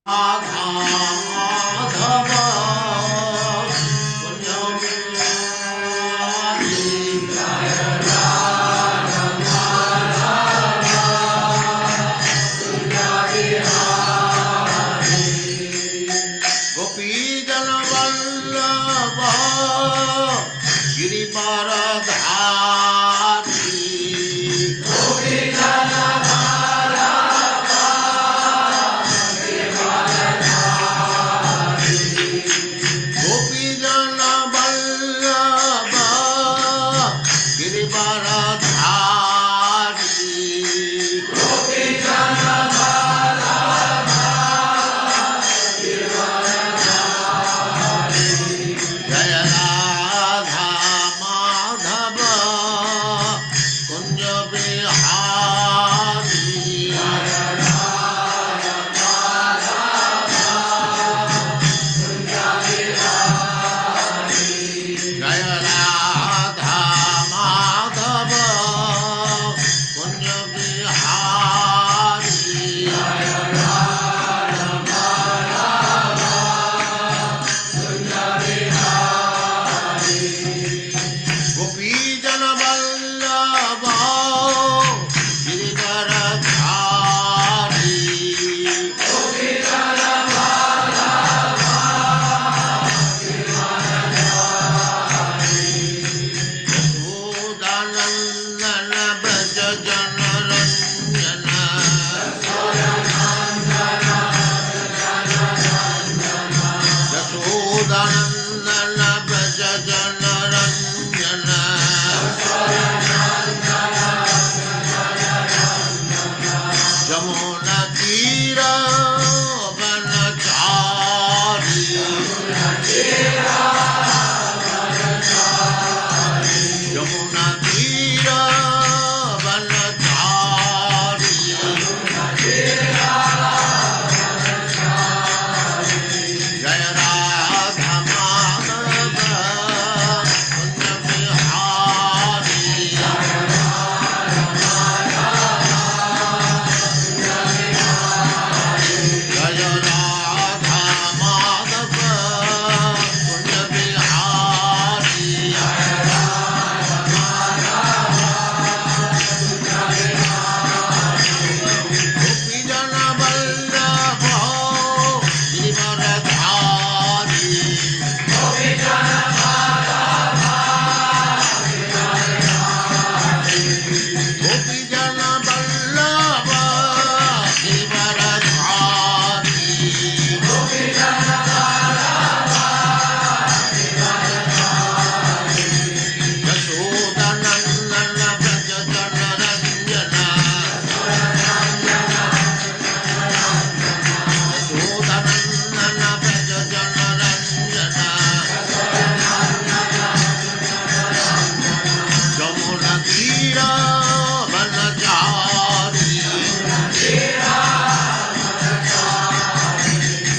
राधा माधव कुंज गोपी जन वल्लभ गिरिवरधारी गोपी जन वल्लभ गिरिवरधारी जय राधा माधव कुंज बिहारी जय राधा माधव कुंज बिहारी गोपी जन वल्लभ गिरिवरधारी यशोदानंदन ब्रज जन रंजन यशोदानंदन ब्रज जन रंजन जमुना तीर वनचारी यमुना तीर वनचारी जय राधा माधव कुंज बिहारी जय राधा माधव कुंज बिहारी गोपी जन वल्लभ गिरिवरधारी गोपी जन वल्लभ गिरिवरधारी यशोदानंदन ब्रज जन रंजन यशोदानंदन ब्रज जन रंजन जमुना तीर वनचारी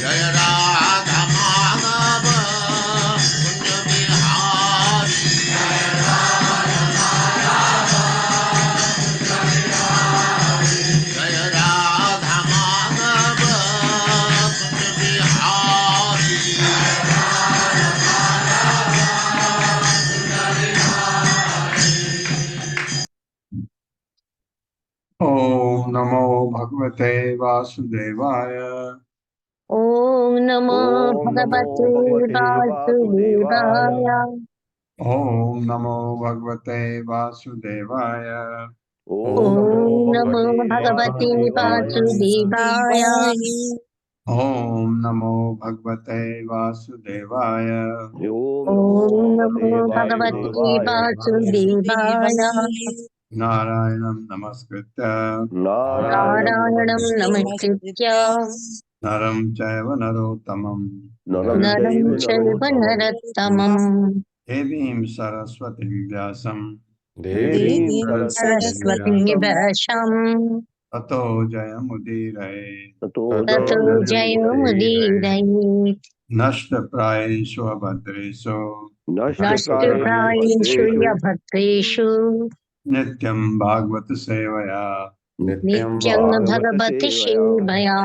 जय राधा माधव कुंज बिहारी जय राधा माधव कुंज बिहारी ओम नमो भगवते वासुदेवाय। ओम नमो ओम नमो भगवते भगवते वासुदेवाय। वासुदेवाय। ओम नमो भगवते वासुदेवाय। ओम नमो भगवते वासुदेवाय। ओम नमो भगवते वासुदेवाय। ओम नमो भगवते वासुदेवाय। नारायणं नमस्कृत्य नारायणं नमस्कृत्य नरं चैव नरोत्तमं नरं चैव नरोत्तमं देवीं सरस्वतीं व्यासं देवीं सरस्वतीं व्यासं ततो जयमुदीरये। ततो ततो जयमुदीरयेत्। नष्टप्रायेषु अभद्रेषु नष्टप्रायेषु यभद्रेषु नित्यं भागवत सेवया नित्यं भगवत् सेवया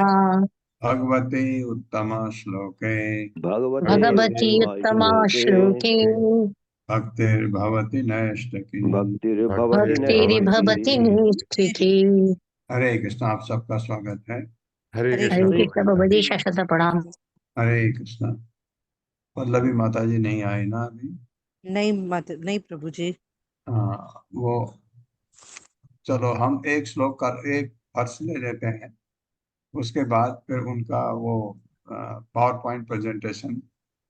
भगवते उत्तम श्लोके भगवती उत्तमा श्लोके भक्तिर्भवति नैष्ठिकी। भक्तिर्भवति भक्तिर्भवति निष्ठिकी। हरे कृष्ण। आप सबका स्वागत है। हरे हरे कृष्ण कृष्ण बाबाजी, शत प्रणाम। हरे कृष्ण। पल्लवी माता जी नहीं आए ना अभी? नहीं प्रभु जी। हाँ, वो चलो हम एक श्लोक कर एक वर्ष ले लेते हैं, उसके बाद फिर उनका वो पावर पॉइंट प्रेजेंटेशन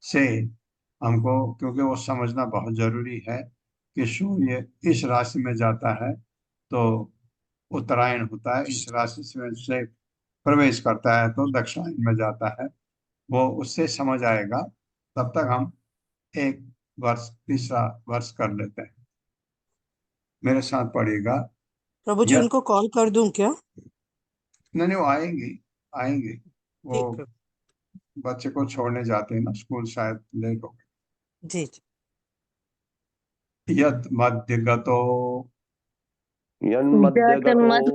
से हमको, क्योंकि वो समझना बहुत जरूरी है कि सूर्य इस राशि में जाता है तो उत्तरायण होता है, इस राशि से प्रवेश करता है तो दक्षिणायन में जाता है, वो उससे समझ आएगा। तब तक हम एक वर्ष तीसरा वर्ष कर लेते हैं। मेरे साथ पढ़िएगा। प्रभु जी यह उनको कॉल कर दूं क्या? नहीं नहीं, वो आएंगे आएंगे। वो ठीक प्रभु बच्चे को छोड़ने जाते हैं ना स्कूल, शायद लेट हो जी। गए। यत मध्यगतो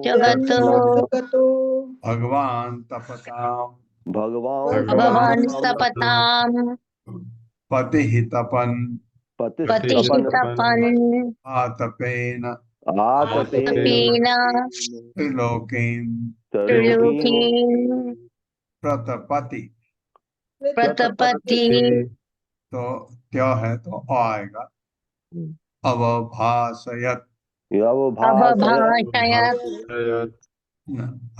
जगतो भगवान तपताम भगवान तपताम पतिः तपन पतिः तपन् आतपेन आतपेन त्रिलोकीं त्रिलोकीम् प्रतपति। प्रतपति। तो त्य है तो अ आएगा। अवभासयत अवभाषयति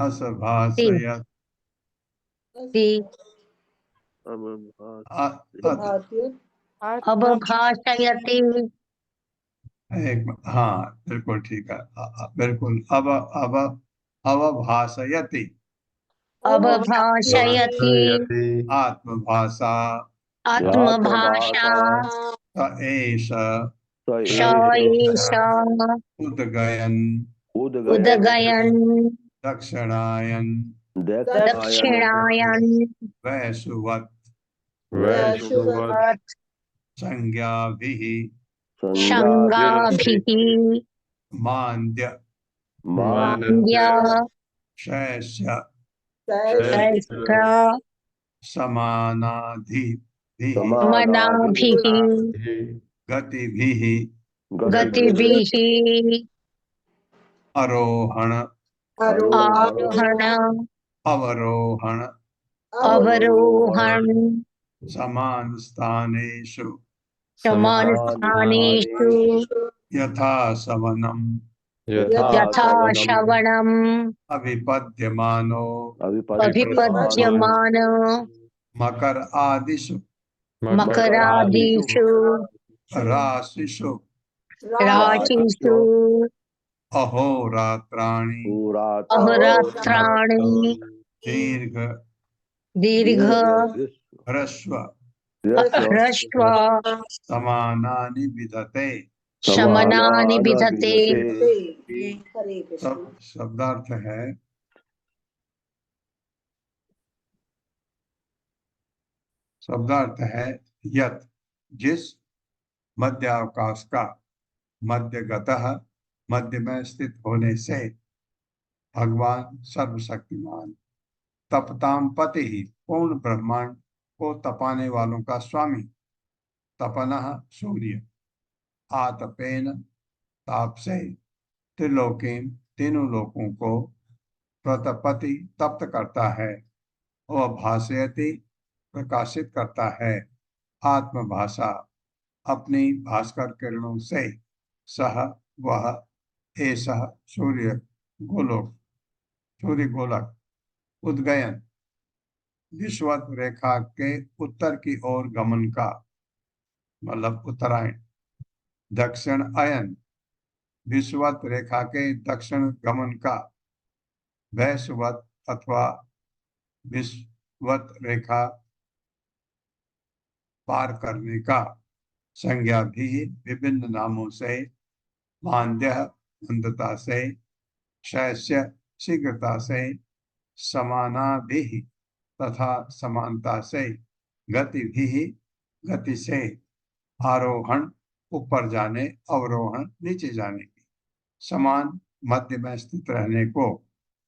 असभासयत अवभाषयति। हाँ बिल्कुल ठीक है। बिल्कुल अब अवभासयति अवभाषयति आत्मभाषा आत्मभाषा स एष स एष उद्गयन् उदगयन् दक्षिणायन दक्षिणायन् वैसुवत् संज्ञाभिः शङ्गाभिः मान्द्य मान्द्य शैष्य शैष्ठ समानाधिभिः मनाभिः गतिभिः गतिभिः आरोहण आरोहण अवरोहण अवरोहण समान स्थानेषु समानस्थानेषु यथा सवनम् यथा श्रवणम् अभिपद्यमानो अभिपद्यमान मकर आदिषु मकरादिषु राशिषु राशिषु अहोरात्राणि अहोरात्राणि दीर्घ दीर्घ ह्रस्व ह्रस्व समानानि विधते। शमनानि विधते। शब्दार्थ है यत, जिस मध्यावकाश का मध्यगतः मध्य में स्थित होने से भगवान सर्वशक्तिमान तपताम पति ही पूर्ण ब्रह्मांड को तपाने वालों का स्वामी, तपनः सूर्य, आतपेन ताप से, त्रिलोकीम तीनों लोकों को, प्रतपति तप्त करता है, वह भाषयति प्रकाशित करता है, आत्मभाषा अपनी भास्कर किरणों से, सह वह एषः सूर्य गोलक उद्गयन विश्वत रेखा के उत्तर की ओर गमन का मतलब उत्तरायण, दक्षिण अयन विश्वत रेखा के दक्षिण गमन का, वैश्वत अथवा विश्वत रेखा पार करने का, संज्ञा भी विभिन्न नामों से, मान्द्य मंदता से, शैष्य शीघ्रता से, समाना भी तथा समानता से, गति भी गति से, आरोहण ऊपर जाने, अवरोहण नीचे जाने की, समान मध्य में स्थित रहने को,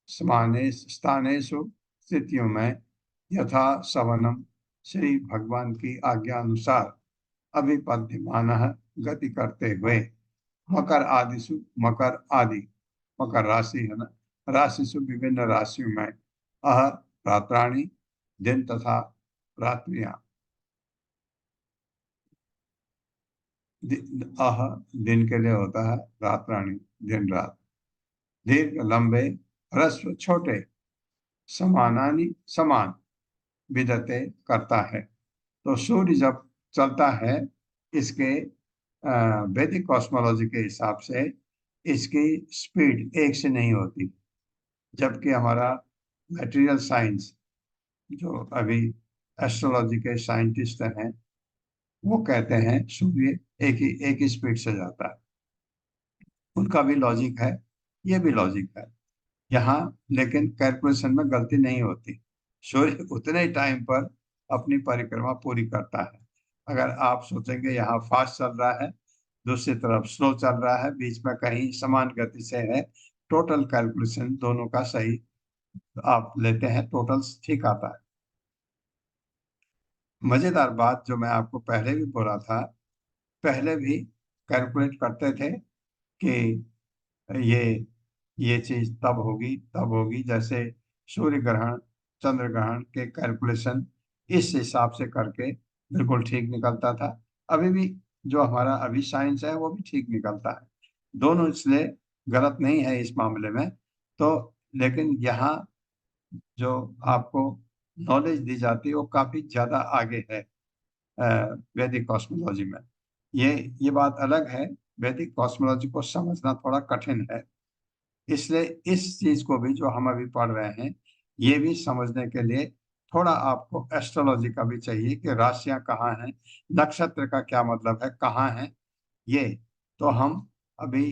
समानेश स्थानेषु स्थितियों में यथा सवनम, श्री भगवान की आज्ञा अनुसार अभिपद्यमानः, गति करते हुए, मकर आदिषु, मकर आदि, मकर राशि है ना, राशिषु विभिन्न राशियों में, अह रात्राणि, दिन तथा रात्रियां, अह दिन के लिए होता है, रात्राणि दिन रात, दीर्घ लंबे, ह्रस्व छोटे, समानानि समान, विदते करता है। तो सूर्य जब चलता है, इसके वैदिक कॉस्मोलॉजी के हिसाब से इसकी स्पीड एक से नहीं होती, जबकि हमारा मटेरियल साइंस, जो अभी एस्ट्रोलॉजी के साइंटिस्ट हैं, वो कहते हैं सूर्य एक ही स्पीड से जाता है। उनका भी लॉजिक है, ये भी लॉजिक है यहाँ, लेकिन कैलकुलेशन में गलती नहीं होती। सूर्य उतने ही टाइम पर अपनी परिक्रमा पूरी करता है। अगर आप सोचेंगे यहाँ फास्ट चल रहा है, दूसरी तरफ स्लो चल रहा है, बीच में कहीं समान गति से है, टोटल कैलकुलेशन दोनों का सही आप लेते हैं, टोटल ठीक आता है। मजेदार बात जो मैं आपको पहले भी बोला था, पहले भी कैलकुलेट करते थे कि ये चीज तब होगी, जैसे सूर्य ग्रहण, चंद्र ग्रहण के कैलकुलेशन इस हिसाब से करके बिल्कुल ठीक निकलता था। अभी भी जो हमारा अभी साइंस है वो भी ठीक निकलता है, दोनों इसलिए गलत नहीं है इस मामले में। तो लेकिन यहाँ जो आपको नॉलेज दी जाती है वो काफी ज्यादा आगे है वैदिक कॉस्मोलॉजी में। ये बात अलग है, वैदिक कॉस्मोलॉजी को समझना थोड़ा कठिन है, इसलिए इस चीज को भी जो हम अभी पढ़ रहे हैं, ये भी समझने के लिए थोड़ा आपको एस्ट्रोलॉजी का भी चाहिए कि राशियां कहाँ हैं, नक्षत्र का क्या मतलब है, कहाँ है ये। तो हम अभी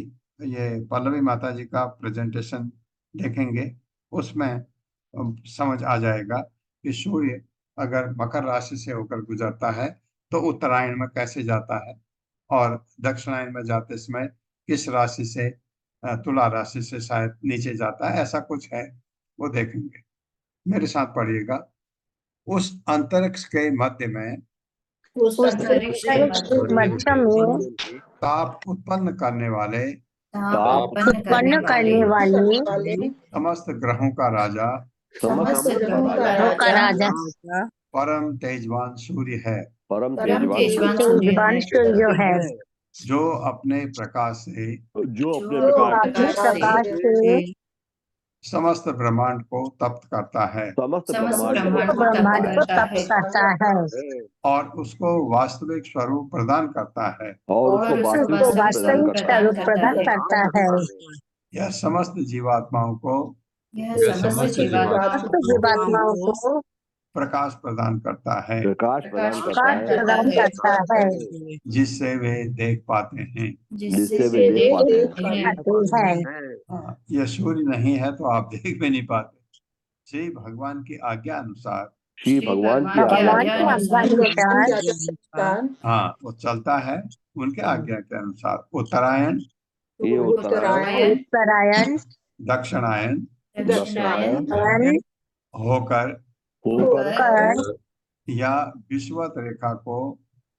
ये पल्लवी माता जी का प्रेजेंटेशन देखेंगे, उसमें समझ आ जाएगा कि सूर्य अगर मकर राशि से होकर गुजरता है तो उत्तरायण में कैसे जाता है, और दक्षिणायन में जाते समय किस राशि से, तुला राशि से शायद नीचे जाता है, ऐसा कुछ है, वो देखेंगे। मेरे साथ पढ़िएगा। उस अंतरिक्ष के मध्य में, उस अंतरिक्ष के मध्य में ताप उत्पन्न करने वाले, ताप उत्पन्न करने वाले समस्त ग्रहों का राजा, समस्त ग्रहों राजा का राजा, राजा, परम तेजवान सूर्य है, परम तेजवान तेजवान सूर्य जो है, जो अपने प्रकाश से जो अपने जो प्रकाश अपने प्रकाश से समस्त ब्रह्मांड को तप्त करता है, समस्त ब्रह्मांड ब्रह्मांड को तप करता है, और उसको वास्तविक स्वरूप प्रदान करता है। और उसको उसको वास्तविक स्वरूप प्रदान करता है। यह समस्त जीवात्माओं को समस्त जीवात्माओं को प्रकाश प्रदान करता है, प्रकाश प्रदान प्रकाश प्रदान करता है, जिससे वे देख पाते हैं। जिससे वे देख पाते हैं। पाते हैं। हाँ, यह सूर्य नहीं है तो आप देख भी नहीं पाते। श्री भगवान की आज्ञा अनुसार, श्री भगवान की भगवान आज्ञा के आज्ञा अनुसार हाँ, वो चलता है उनके आज्ञा के अनुसार। उत्तरायण, ये उत्तरायण उत्तरायण दक्षिणायन दक्षिणायन होकर होकर या विषुवत रेखा को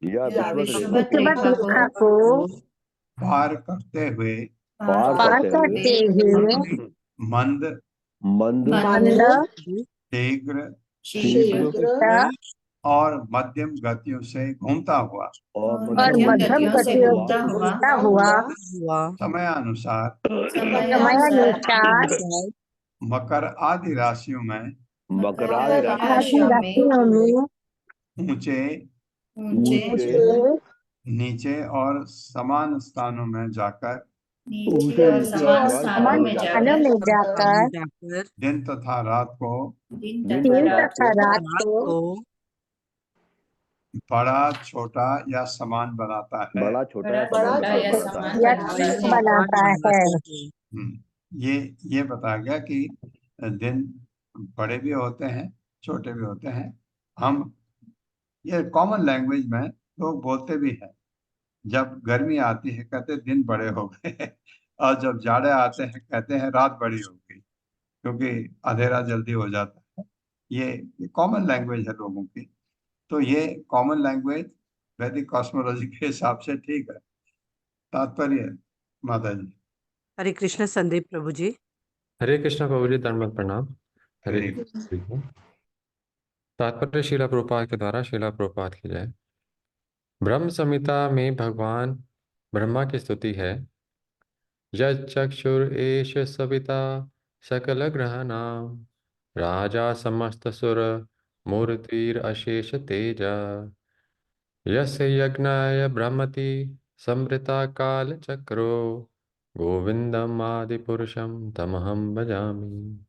या विषुवत विश्व रेखा को पार करते हुए पार करते हुए मंद, मंद मंद, शीघ्र शीघ्र और मध्यम गतियों से घूमता हुआ और मध्यम गतियों से घूमता हुआ समयानुसार समयानुसार मकर आदि राशियों में मकर आदि आदि राशियों में ऊंचे, ऊंचे नीचे और समान स्थानों में जाकर समान स्थानों में जाकर दिन तथा रात को दिन तथा रात को बड़ा, छोटा या समान बनाता है। बड़ा छोटा या समान या समान बनाता है। ये बताया गया कि दिन बड़े भी होते हैं, छोटे भी होते हैं। हम ये कॉमन लैंग्वेज में लोग बोलते भी हैं। जब गर्मी आती है कहते दिन बड़े हो गए और जब जाड़े आते हैं कहते हैं रात बड़ी हो गई, क्योंकि अंधेरा जल्दी हो जाता है। ये कॉमन लैंग्वेज है लोगों की। तो ये कॉमन लैंग्वेज वैदिक कॉस्मोलॉजी के हिसाब से ठीक है। तात्पर्य माता जी। हरे कृष्ण संदीप प्रभु जी। हरे कृष्ण प्रभु जी, दंडवत प्रणाम। हरे हरे कृष्ण। तात्पर्य श्रीला प्रभुपाद के द्वारा श्रीला प्रभुपाद की जय। ब्रह्म संहिता में भगवान ब्रह्मा की स्तुति है। यक्षुर एष सविता सकल ग्रहाणाम राजा समस्त सुर मूर्तिर अशेष तेजा यस्य यज्ञाय ब्रह्मति समृता काल चक्रो गोविंदम आदि पुरुषम तमहम भजामि।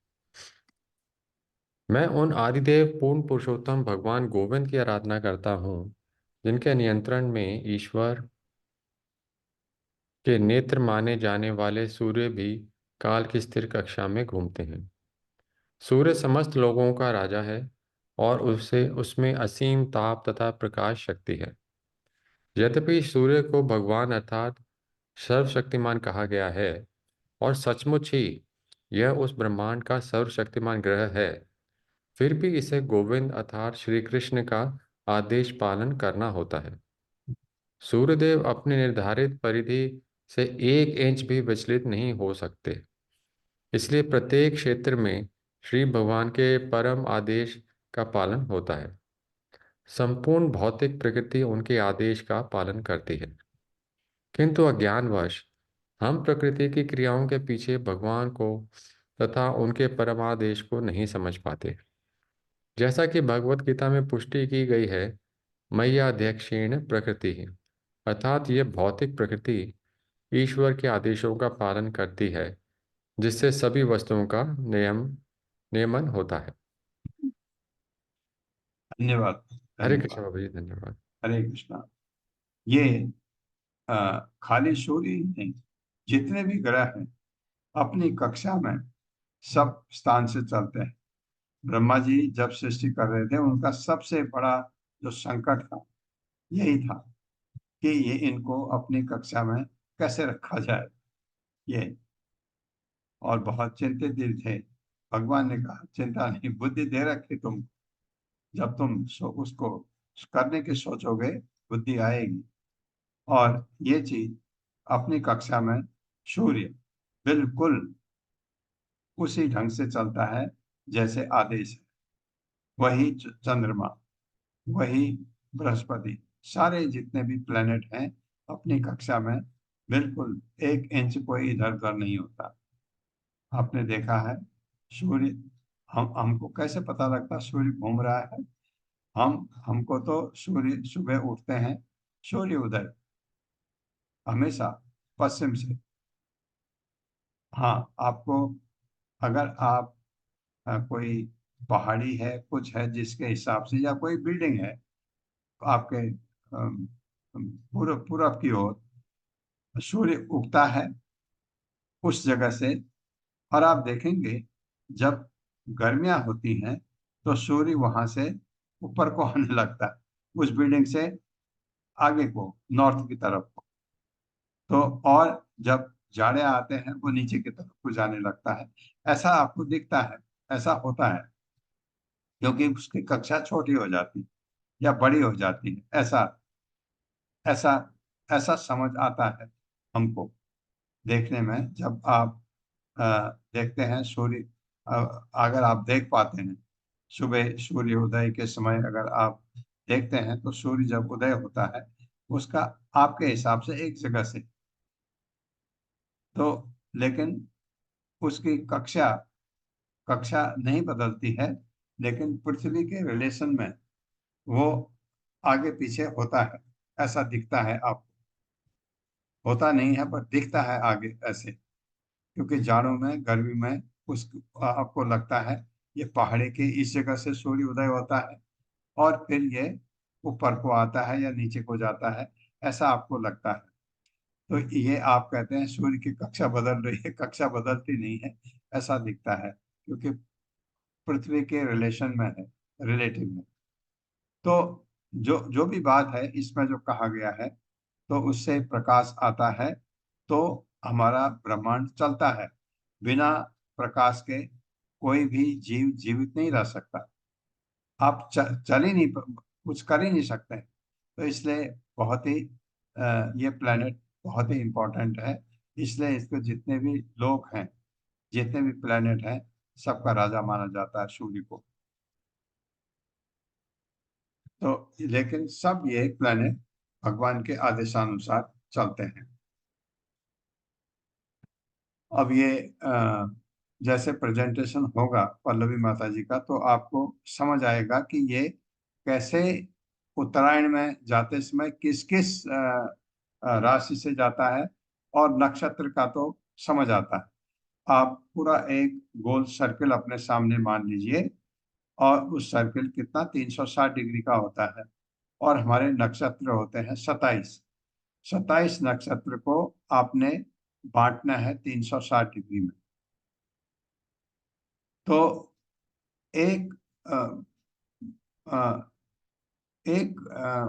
मैं उन आदिदेव पूर्ण पुरुषोत्तम भगवान गोविंद की आराधना करता हूँ, जिनके नियंत्रण में ईश्वर के नेत्र माने जाने वाले सूर्य भी काल की स्थिर कक्षा में घूमते हैं। सूर्य समस्त लोगों का राजा है और उससे उसमें असीम ताप तथा प्रकाश शक्ति है। यद्यपि सूर्य को भगवान अर्थात सर्वशक्तिमान कहा गया है और सचमुच ही यह उस ब्रह्मांड का सर्वशक्तिमान ग्रह है, फिर भी इसे गोविंद अर्थात श्री कृष्ण का आदेश पालन करना होता है। सूर्यदेव अपने निर्धारित परिधि से 1 इंच भी विचलित नहीं हो सकते, इसलिए प्रत्येक क्षेत्र में श्री भगवान के परम आदेश का पालन होता है। संपूर्ण भौतिक प्रकृति उनके आदेश का पालन करती है, किंतु अज्ञानवश हम प्रकृति की क्रियाओं के पीछे भगवान को तथा उनके परमादेश को नहीं समझ पाते। जैसा कि भगवत गीता में पुष्टि की गई है, मय्याध्यक्षेण प्रकृति है, अर्थात ये भौतिक प्रकृति ईश्वर के आदेशों का पालन करती है, जिससे सभी वस्तुओं का नियमन होता है। धन्यवाद। हरे कृष्ण धन्यवाद। बाबा जी, धन्यवाद। हरे कृष्णा। ये खाली सूर्य ही नहीं, जितने भी ग्रह हैं अपनी कक्षा में सब स्थान से चलते हैं। ब्रह्मा जी जब सृष्टि कर रहे थे, उनका सबसे बड़ा जो संकट था यही था कि ये इनको अपनी कक्षा में कैसे रखा जाए। ये और बहुत चिंतित दिल थे। भगवान ने कहा चिंता नहीं, बुद्धि दे रखी तुम, जब तुम उसको करने की सोचोगे बुद्धि आएगी। और ये चीज अपनी कक्षा में सूर्य बिल्कुल उसी ढंग से चलता है जैसे आदेश है। वही चंद्रमा, वही बृहस्पति, सारे जितने भी प्लेनेट हैं अपनी कक्षा में बिल्कुल 1 इंच कोई इधर उधर नहीं होता। आपने देखा है सूर्य, हमको कैसे पता लगता सूर्य घूम रहा है? हमको तो सूर्य सुबह उठते हैं, सूर्य उदय हमेशा पश्चिम से। हाँ, आपको अगर आप कोई पहाड़ी है कुछ है जिसके हिसाब से, या कोई बिल्डिंग है आपके पूरब पूरब की ओर, सूर्य उगता है उस जगह से। और आप देखेंगे जब गर्मियां होती हैं तो सूर्य वहां से ऊपर को आने लगता है, उस बिल्डिंग से आगे को, नॉर्थ की तरफ को। तो और जब जाड़े आते हैं वो नीचे की तरफ को जाने लगता है। ऐसा आपको दिखता है, ऐसा होता है क्योंकि उसकी कक्षा छोटी हो जाती है या बड़ी हो जाती है। ऐसा ऐसा ऐसा समझ आता है हमको देखने में। जब आप देखते हैं सूर्य, अगर आप देख पाते हैं सुबह सूर्योदय के समय, अगर आप देखते हैं तो सूर्य जब उदय होता है उसका आपके हिसाब से एक जगह से, तो लेकिन उसकी कक्षा कक्षा नहीं बदलती है, लेकिन पृथ्वी के रिलेशन में वो आगे पीछे होता है। ऐसा दिखता है आपको, होता नहीं है पर दिखता है आगे ऐसे। क्योंकि जाड़ों में, गर्मी में उस आपको लगता है ये पहाड़ी की इस जगह से सूर्य उदय होता है और फिर ये ऊपर को आता है या नीचे को जाता है, ऐसा आपको लगता है। तो ये आप कहते हैं सूर्य की कक्षा बदल रही है, कक्षा बदलती नहीं है, ऐसा दिखता है क्योंकि पृथ्वी के रिलेशन में है, रिलेटिव में। तो जो जो भी बात है इसमें जो कहा गया है, तो उससे प्रकाश आता है तो हमारा ब्रह्मांड चलता है। बिना प्रकाश के कोई भी जीव जीवित नहीं रह सकता। आप चल ही नहीं, कुछ कर ही नहीं सकते। तो इसलिए बहुत ही ये प्लेनेट बहुत ही इम्पोर्टेंट है। इसलिए इसको जितने भी लोग हैं, जितने भी प्लेनेट हैं, सबका राजा माना जाता है सूर्य को। तो लेकिन सब ये प्लेनेट भगवान के आदेशानुसार चलते हैं। अब ये जैसे प्रेजेंटेशन होगा पल्लवी माता जी का, तो आपको समझ आएगा कि ये कैसे उत्तरायण में जाते समय किस किस राशि से जाता है, और नक्षत्र का तो समझ आता है। आप पूरा एक गोल सर्कल अपने सामने मान लीजिए, और उस सर्कल कितना 360 डिग्री का होता है, और हमारे नक्षत्र होते हैं 27। 27 नक्षत्र को आपने बांटना है 360 डिग्री में। तो एक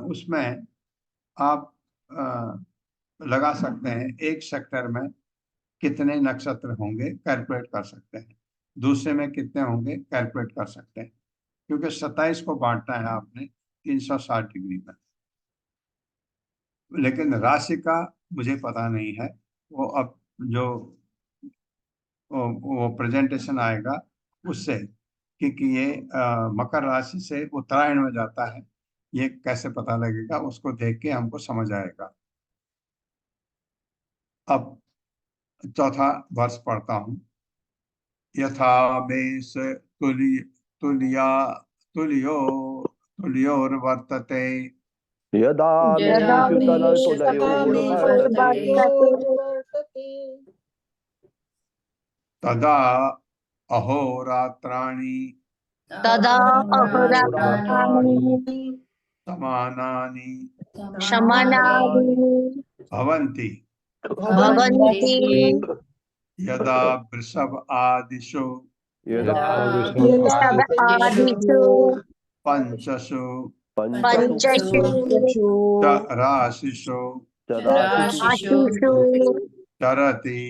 उसमें आप लगा सकते हैं एक सेक्टर में कितने नक्षत्र होंगे, कैलकुलेट कर सकते हैं। दूसरे में कितने होंगे, कैलकुलेट कर सकते हैं, क्योंकि 27 को बांटना है आपने 360 डिग्री में। लेकिन राशि का मुझे पता नहीं है, वो अब जो वो प्रेजेंटेशन आएगा उससे, क्योंकि ये मकर राशि से उत्तरायण में जाता है, ये कैसे पता लगेगा, उसको देख के हमको समझ आएगा। अब चौथा वर्ष पढ़ता हूँ। यथा मेष तुलिया तुल्यो तुल्योर्वर्तते यदा यदा मेषतुलयोर्वर्तते तदा अहोरात्राणि तदा अहोरात्राणि समानानि शमनानि भवन्ति भवन्ति यदा वृषभ आदिषु यदा वृषभ आदिषु पंचसु पंचषु राशिषु राशिषु चरति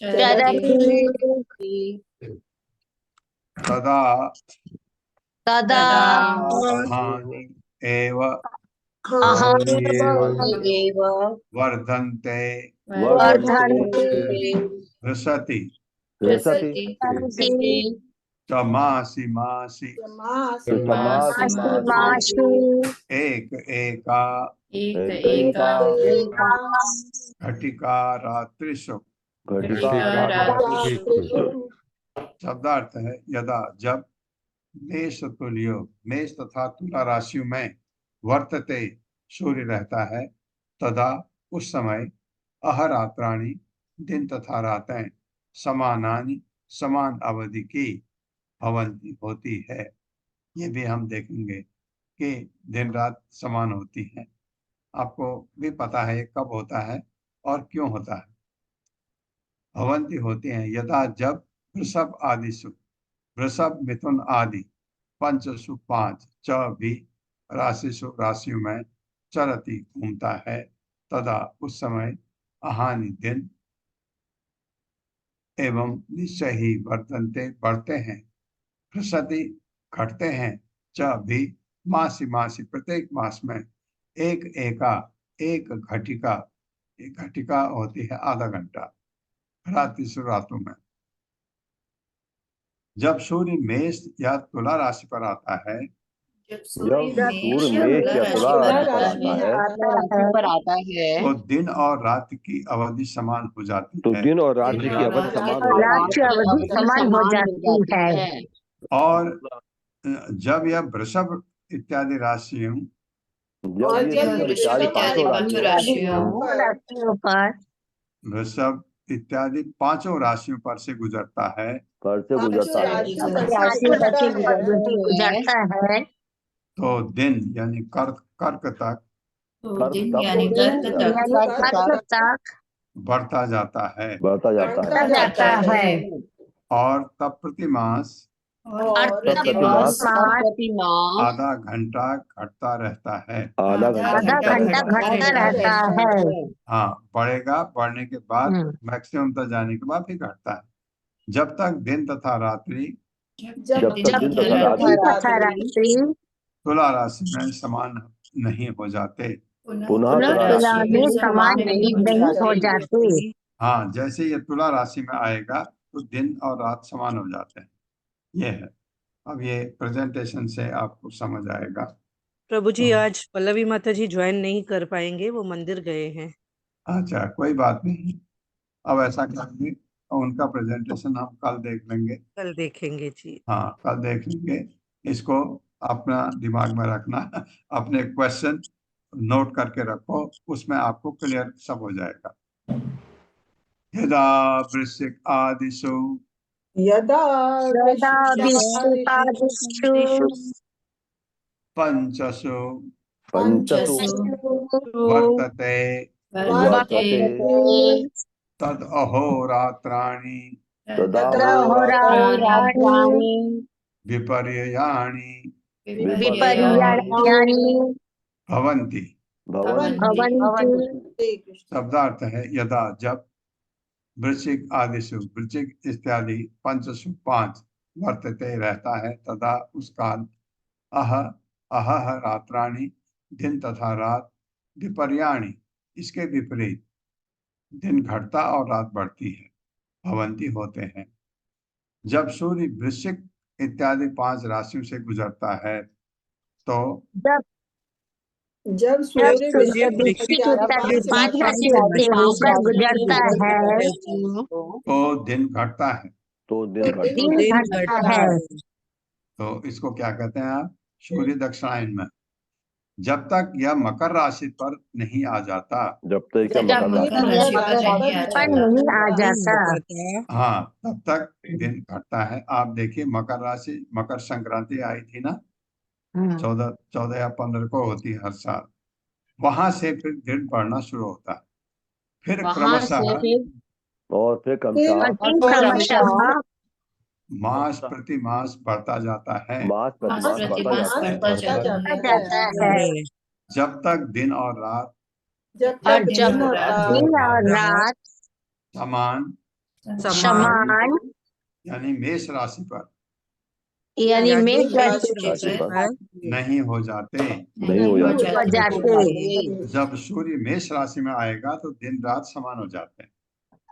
चरति तदा तदा हानि एव अहमेव वर्धन्ते वर्धन्ते वृषति रसति च मासि मासि मासु एक एका एका घटिका रात्रिषु। घटिका शब्दार्थ है यदा जब मेष तुल्यो मेष तथा तुला राशियों में वर्तते सूर्य रहता है, तदा उस समय अहरात्राणि दिन तथा रातें समानानि समान अवधि की भवंती होती है। ये भी हम देखेंगे कि दिन रात समान होती हैं। आपको भी पता है कब होता है और क्यों होता है। भवंती होती हैं यदा जब वृषभ आदिषु वृषभ मिथुन आदि पंचसु 5 च भी राशिषु राशियों में चरति घूमता है, तदा उस समय अहानि दिन एवं निश्चय ही वर्तनते बढ़ते हैं, प्रसति घटते हैं, च भी मासी मासी प्रत्येक मास में एक एका एक घटिका, एक घटिका होती है आधा घंटा रात्रि रातों में। जब सूर्य मेष या तुला राशि पर आता है, जब सूर्य मेष या तुला राशि पर आता है तो दिन और रात की अवधि समान हो जाती तो है। दिन और रात्रि की अवधि समान हो रात की अवधि समान हो जाती है। और जब यह वृषभ इत्यादि राशियों राशियों पर वृषभ इत्यादि 5 राशियों पर से गुजरता है, गुजरता है गुजरता है, तो दिन यानी कर्क तक यानी कर्क तक बढ़ता जाता है, जाता है, और तब प्रतिमास और प्रतिमास आधा घंटा घटता रहता है। आधा घंटा घटता रहता है। हाँ, बढ़ेगा, बढ़ने के बाद मैक्सिमम तक जाने के बाद फिर घटता है। जब तक दिन तथा रात्रि जब तक दिन तथा रात्रि तथा रात्रि तुला राशि में समान नहीं हो जाते। पुनः पुनः तुला तुला राशि में में समान नहीं हो जाते। हाँ, जैसे ये तुला राशि में आएगा तो दिन और रात समान हो जाते हैं। ये है। अब ये प्रेजेंटेशन से आपको समझ आएगा। प्रभु जी, तो आज पल्लवी माता जी ज्वाइन नहीं कर पाएंगे, वो मंदिर गए हैं। अच्छा, कोई बात नहीं। अब ऐसा करेंगे, उनका प्रेजेंटेशन हम कल देख लेंगे। कल देखेंगे जी। हाँ, कल देख लेंगे। इसको अपना दिमाग में रखना, अपने क्वेश्चन नोट करके रखो, उसमें आपको क्लियर सब हो जाएगा। यदा वृश्चिक आदिषु यदा यदा वृश्चिकादिषु वृश्चिकादिषु पंचसु पंचसु वर्तते वर्तते तद अहोरात्राणि तदाहोरात्राणि तदाहोरात्राणि विपर्ययाणि विपर्ययाणि भवन्ति। भवन्ति। शब्दार्थ है यदा, जब, वृश्चिक आदिषु वृश्चिक इत्यादि, पंचसु पांच, वर्तते रहता है, तदा उस काल, अह रात्राणि दिन तथा रात, विपर्याणि इसके विपरीत, दिन घटता और रात बढ़ती है, भवंती होते हैं। जब सूर्य वृश्चिक इत्यादि पांच राशियों से गुजरता है तो जब सूर्य सूर्य वृश्चिक वृश्चिक इत्यादि इत्यादि पांच पांच राशियों राशियों से होकर गुजरता है तो दिन घटता है। तो दिन घटता दिन है। घटता है। तो इसको क्या कहते हैं आप? सूर्य दक्षिणायन में। जब तक यह मकर राशि पर नहीं आ जाता, जब तक क्या मकर राशि पर नहीं आ जाता। हाँ, तब तक दिन घटता है। आप देखिए, मकर राशि, मकर संक्रांति आई थी ना, 14 या 15 को होती है हर साल। वहां से फिर दिन बढ़ना शुरू होता है, फिर क्रमशः और फिर क्रमशः क्रमशः मास प्रति मास बढ़ता जाता है, मास प्रति मास बढ़ता जाता है। जाता है। जब तक दिन और रात और जब दिन और रात समान, समान यानी मेष राशि पर यानी मेष राशि राशि पर नहीं हो जाते। नहीं हो हो जाते। जाते। जब सूर्य मेष राशि में आएगा तो दिन रात समान हो जाते हैं,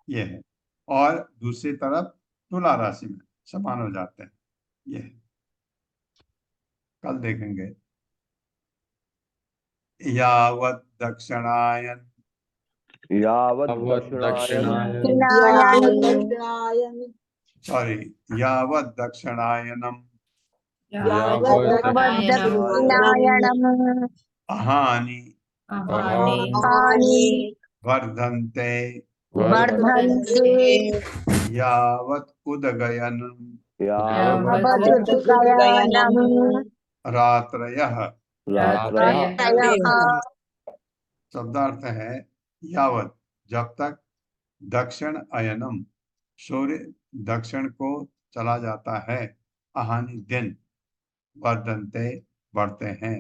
ये है। और दूसरी तरफ तुला राशि में समान हो जाते हैं, ये है। कल देखेंगे। यावत दक्षिणायन यावत् दक्षिणायन दक्षिणायन सॉरी यावत दक्षिणायनम यावत् दक्षिणायनम् अहानि हानि वर्धन्ते वर्धन्ते यावत उदगयनम भवदुदगायनम् रात्रयः। रात्रयः शब्दार्थ है यावत, जब तक, दक्षिण अयनम सूर्य दक्षिण को चला जाता है, अहानि दिन, वर्धन्ते बढ़ते हैं,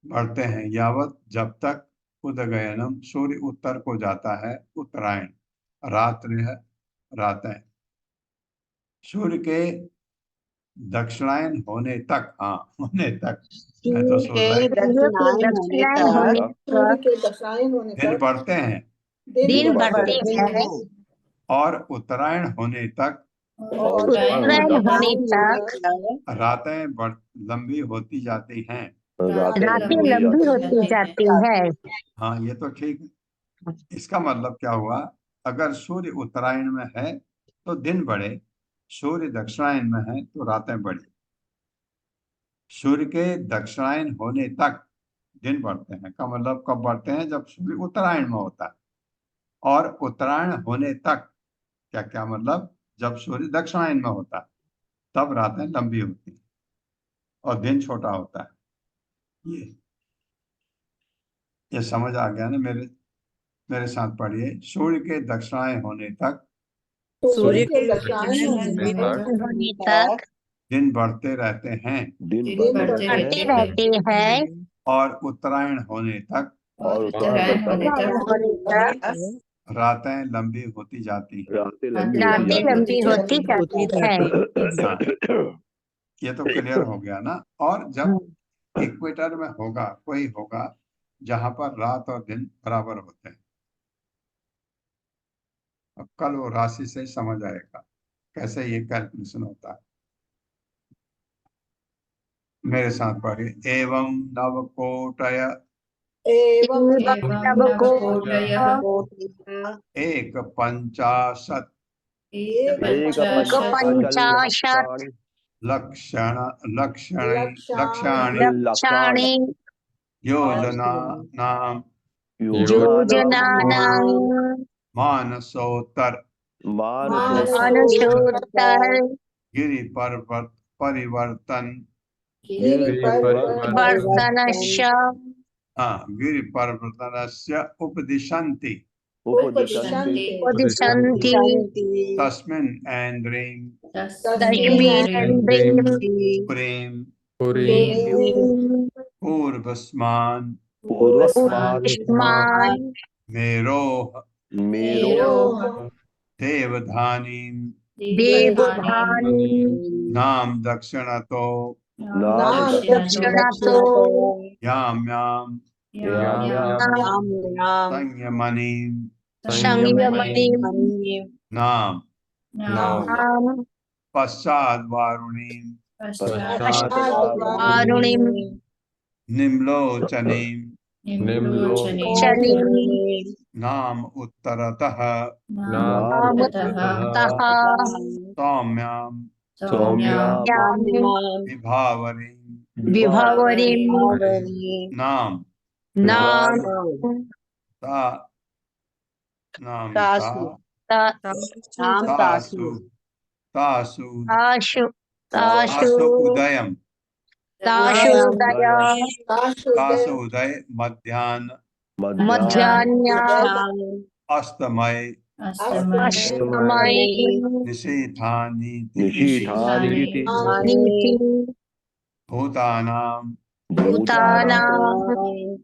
बढ़ते हैं। यावत जब तक, उदगयनम सूर्य उत्तर को जाता है, उत्तरायण, रात्रि रातें, सूर्य के दक्षिणायन होने तक, हाँ होने तक, मैं तो सोच रहा दक्षिणायन होने सूर्य तक के दक्षिणायन होने दिन तक बढ़ते हैं, दिन बढ़ते हैं और उत्तरायण होने तक और उत्तरायण होने तक रातें लंबी होती जाती हैं। रातें लंबी होती जाती है। हाँ, ये तो ठीक है। इसका मतलब क्या हुआ? अगर सूर्य उत्तरायण में है तो दिन बढ़े, सूर्य दक्षिणायन में है तो रातें बढ़ी। सूर्य के दक्षिणायन होने तक दिन बढ़ते हैं का मतलब कब बढ़ते हैं? जब सूर्य उत्तरायण में होता है। और उत्तरायण होने तक क्या क्या मतलब? जब सूर्य दक्षिणायन में होता है तब रातें लंबी होती हैं और दिन छोटा होता है। ये समझ आ गया ना? मेरे साथ पढ़िए। सूर्य के दक्षिणायन होने तक सूर्य के दक्षिणायन होने होने तक दिन बढ़ते रहते हैं, दिन बढ़ते रहते हैं और उत्तरायण होने तक और उत्तरायण होने तक रातें लंबी होती जाती हैं। रातें लंबी रातें लंबी होती होती जाती है। जाती हाँ, ये तो क्लियर हो गया ना। और जब इक्वेटर में होगा, कोई होगा जहां पर रात और दिन बराबर होते हैं। अब कल वो राशि से समझ आएगा कैसे ये कैलकुलेशन होता है। मेरे साथ पढ़िए। एवं नवकोटय एवं तब को एक पंचाशत एक एक पंचाशत लक्षण लक्षाणि लक्षाणि लक्षाणि योजना नाम योजनानां मानसोत्तर अनुशोत्तर गिरि पर्वत परिवर्तन वर्तनस्य गिरि पर्वतनस्य उपदिशन्ति उपदिशन्ति उदिशन्ति तस्मिन् ऐन्द्रिं तस्मिन् प्रेम पूर्वस्मान् पूर्वस्मान् मेरोः मेरोः देवधानीं देवधानी नाम दक्षिणतो नाम दक्षिणतो याम्यां संयमनीं संयमनीं नाम नाम पश्चाद्वारुणीं वारुणीं निम्लोचनीं चलीं नाम उत्तरतः नामतः सौम्यां यां विभावरीं विभवरीं नाम नाम ता नाम ता तासु तासु तासु तासु उदयं तासुदय तासु उदय मध्याह्न मध्याह्न अस्तमय अष्टमय निशीथानि नीति भूतानां भूतानां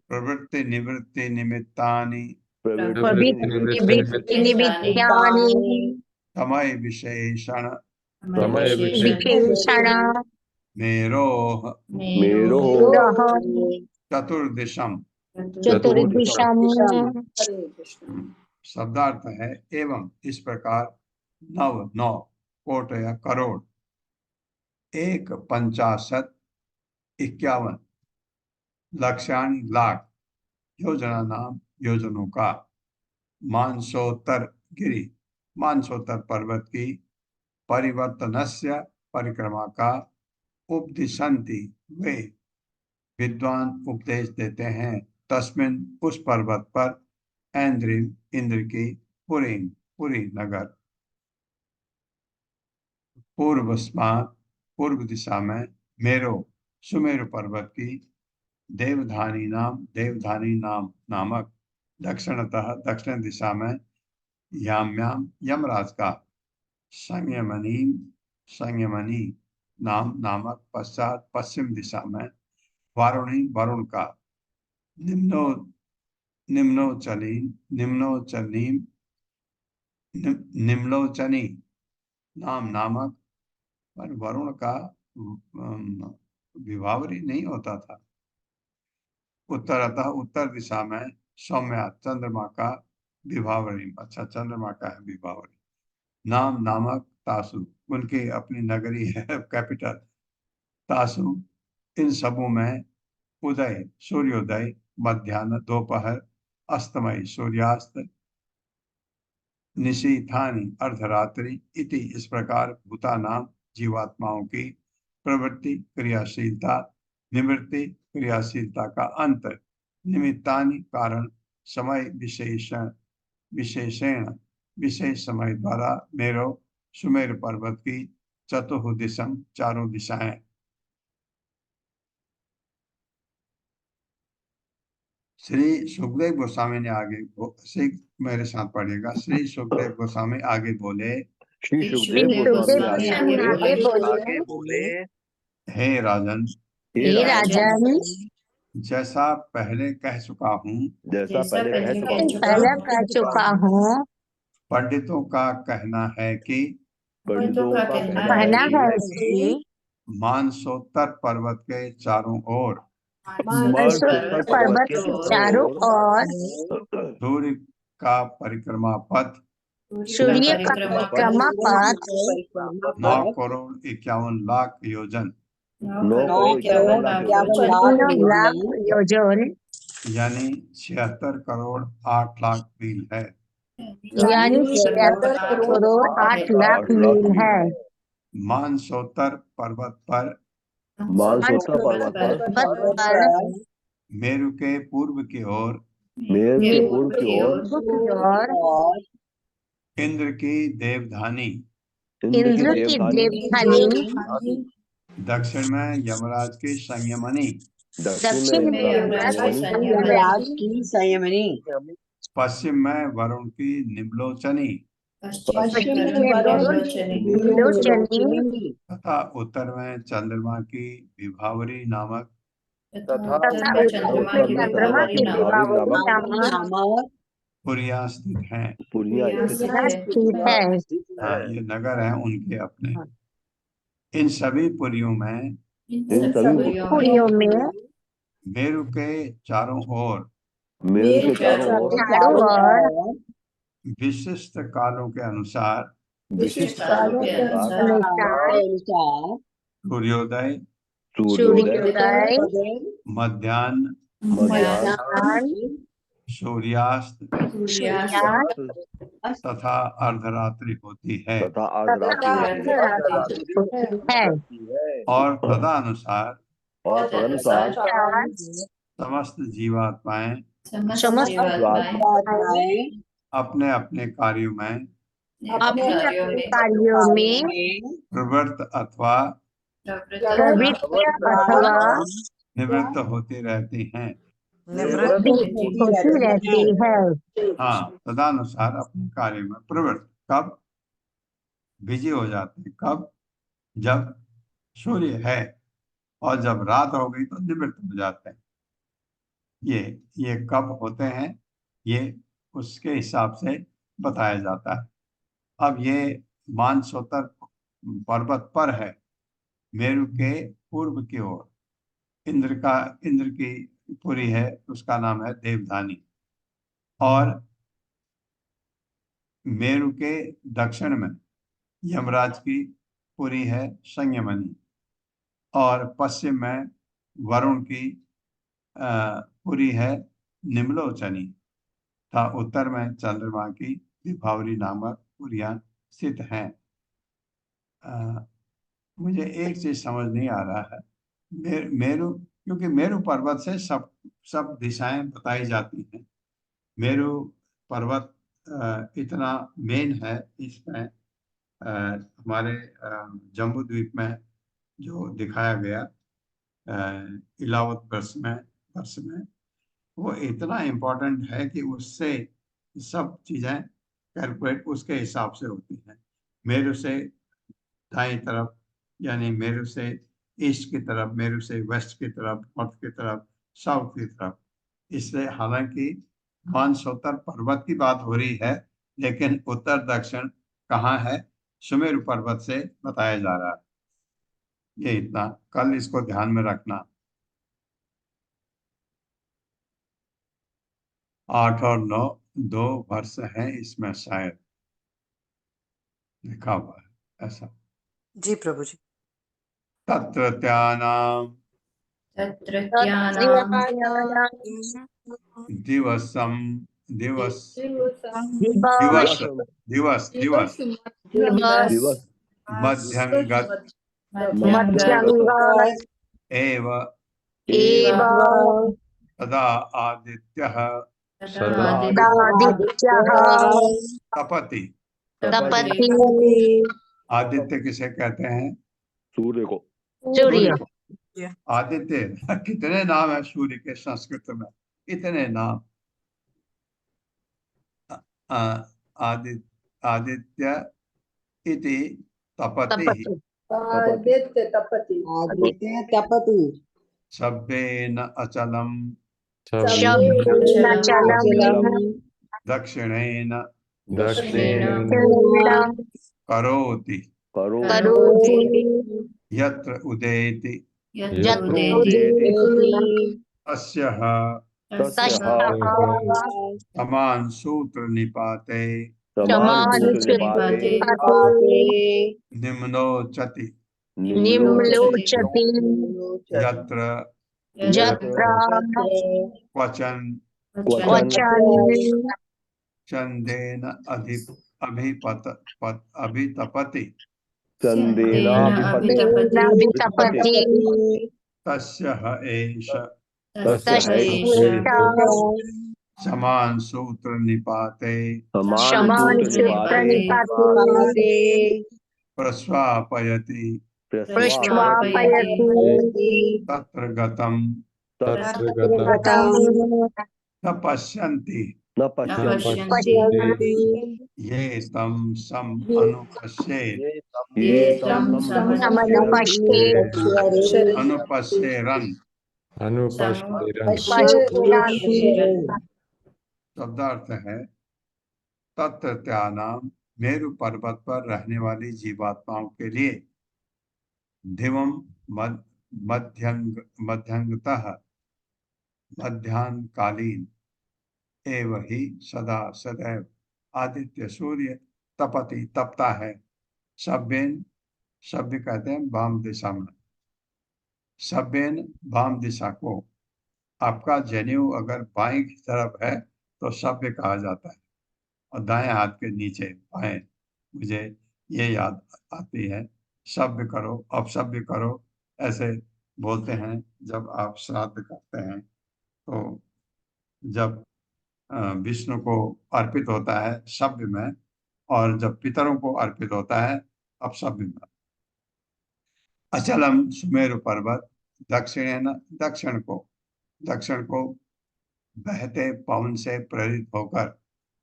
प्रवृत्ति निवृत्ति निमित्तानि प्रवृत्तिनिमित्तानि समय विशेषण विशेषण मेरोः मेरोः चतुर्दिशम। चतुर्दिशम् हरे कृष्ण। शब्दार्थ है एवं इस प्रकार नव नौ कोट या करोड़ एक पंचाशत 51 लक्षाणी लाख योजना नाम योजनों का मानसोत्तर गिरी मानसोत्तर पर्वत की परिवर्तनस्य परिक्रमा का उपदिशन्ति वे विद्वान उपदेश देते हैं तस्मिन उस पर्वत पर ऐन्द्रिम इंद्र की पुरी नगर पूर्व दिशा में मेरो सुमेरु पर्वत की देवधानी नाम नामक दक्षिणतः दक्षिण दिशा में याम्याम यमराज का संयमनी नाम नामक पश्चात पश्चिम दिशा में वारुणी वरुण का निम्लोचनी नाम नामक पर वरुण का विभावरी नहीं होता था। उत्तरतः उत्तर दिशा में सौम्या चंद्रमा का विभावरी, अच्छा चंद्रमा का है विभावरी। नाम नामक तासु उनकी अपनी नगरी है कैपिटल तासु। इन सबों में उदय सूर्योदय मध्याह्न दोपहर अस्तमय सूर्यास्त निशीथानि अर्धरात्रि इति इस प्रकार भूतानाम जीवात्माओं की प्रवृत्ति क्रियाशीलता निवृत्ति क्रियाशीलता का अंत निमित्तानि कारण समय विशेषण विशेष समय द्वारा मेरो सुमेर पर्वत की चतुर्दिशम चारों दिशाएं। श्री सुखदेव गोस्वामी ने आगे मेरे साथ पढ़िएगा। श्री सुखदेव गोस्वामी आगे बोले श्री सुखदेव गोस्वामी आगे बोले हे राजन हे राजन जैसा पहले कह चुका हूँ, जैसा पहले कह चुका पहले हूँ, कह चुका हूँ, पंडितों का कहना है कि पंडितों का कहना कहना है है कि कि मानसोत्तर पर्वत के चारों ओर मानसूर पर्वत के चारों ओर सूर्य का परिक्रमा पथ सूर्य का परिक्रमा पथ 9,51,00,000 योजन 9 लाख योजन यानी 76,08,00,000 मील है। यानी 76,08,00,000 मील है। मानसोत्तर पर्वत पर मानसोत्तर पर्वत पर पर्वत पर मेरु के पूर्व की ओर मेर के पूर्व की ओर और इंद्र की देवधानी, इंद्र की देवधानी, दक्षिण में यमराज की संयमनी, दक्षिण में यमराज की संयमनी, पश्चिम में वरुण की निम्लोचनी पश्चिम में वरुण की नीलोचनी तथा उत्तर में चंद्रमा की विभावरी नामक तथा उत्तर में चंद्रमा की विभावरी नामक पुरिया स्थित हैं। पुरिया स्थित पुरिया स्थित है। हाँ, ये नगर हैं उनके अपने। इन सभी पुरियों में इन सभी पुरियों में मेरु के चारों ओर मेर के चारों ओर ओर विशिष्ट कालों के अनुसार विशिष्ट कालों के अनुसार अनुसार सूर्योदय, सूर्योदय, सूर्योदय, मध्याह्न, मध्याह्न, सूर्यास्त सूर्यास्त तथा अर्धरात्रि होती है तथा तथा अर्धरात्रि होती है। और तदनुसार और तदनुसार समस्त जीवात्माएं समस्त आत्माएं अपने अपने कार्यों में अपने अपने कार्यों में प्रवृत्त अथवा प्रवृत्त अथवा निवृत्त होती रहती हैं। होती रहती है। हाँ, तदनुसार अपने कार्य में प्रवृत्त कब बिजी हो जाते हैं, कब जब सूर्य है और जब रात हो गई तो निवृत्त हो जाते हैं। ये कब होते हैं, ये उसके हिसाब से बताया जाता है। अब ये मानसोत्तर पर्वत पर है, मेरु के पूर्व की ओर इंद्र की पुरी है, उसका नाम है देवधानी। और मेरु के दक्षिण में यमराज की पुरी है संयमनी और पश्चिम में वरुण की पुरी है निम्लोचनी तथा उत्तर में चंद्रमा की विभावरी नामक पुरियां स्थित हैं। मुझे एक चीज समझ नहीं आ रहा है, मेरु, क्योंकि मेरु पर्वत से सब दिशाएं बताई जाती हैं। मेरु पर्वत इतना मेन है इसमें, हमारे जम्बू द्वीप में जो दिखाया गया इलावत वर्ष में वो इतना इम्पोर्टेंट है कि उससे सब चीजें कैलकुलेट उसके हिसाब से होती हैं। मेरु से दाएं तरफ यानी मेरु से ईस्ट की तरफ, मेरु से वेस्ट की तरफ, नॉर्थ की तरफ, साउथ की तरफ। इससे हालांकि मानसोत्तर पर्वत की बात हो रही है, लेकिन उत्तर दक्षिण कहाँ है, सुमेरु पर्वत से बताया जा रहा है। ये इतना कल इसको ध्यान में रखना। 8 और 9 2 वर्ष हैं इसमें, शायद लिखा हुआ है ऐसा। जी प्रभु जी। तत्रत्यानां दिवसम दिवस दिवस दिवस दिवस दिवस मध्यंगत मध्यंगत एव एव तदा आदित्यः सदा आदित्यः तपति। तपति। आदित्य किसे कहते हैं? सूर्य को। सूर्य। आदित्य कितने नाम है सूर्य के संस्कृत में? इतने नाम। आदित्य इति तपति। आदित्य तपति। शब्देन अचलम शब्देन अचलम दक्षिणेन दक्षिणेन करोति करोति यत्र उदेति यत्र उदेति तस्यः तस्यः समान सूत्र निपाते समान निपाते निम्नोचति निम्नोचति यत्र यत्र क्वचन क्वचन चंदेन अभितपति तेनाभितपति तस्यः एष तस्यैष समान सूत्र निपाते समान सूत्र निपाते प्रस्वापयति पृष्ठवापयति तत्र गतं तत्र गतं गतं न पश्यन्ति न पश्यन्ति ये तं सम अनुपश्येत् समनुपश्येत् अनुपश्येरन् अनुपश्येरन् शब्दार्थ है तत्रत्यानाम मेरु पर्वत पर रहने वाली जीवात्माओं के लिए धिवम मध्यंगतः मध्याह्नकालीन एवं ही सदा सदैव आदित्य सूर्य तपति तपता है। सभ्यन सभ्य कहते हैं वाम दिशा में। सभ्यन वाम दिशा को आपका जनेऊ अगर बाएं की तरफ है तो सभ्य कहा जाता है और दाएं हाथ के नीचे बाएं। मुझे ये याद आती है सभ्य करो अपसभ्य करो ऐसे बोलते हैं जब आप श्राद्ध करते हैं। तो जब विष्णु को अर्पित होता है सभ्य में और जब पितरों को अर्पित होता है अपसभ्य में। अचलम सुमेरु पर्वत दक्षिण दक्षिण को बहते पवन से प्रेरित होकर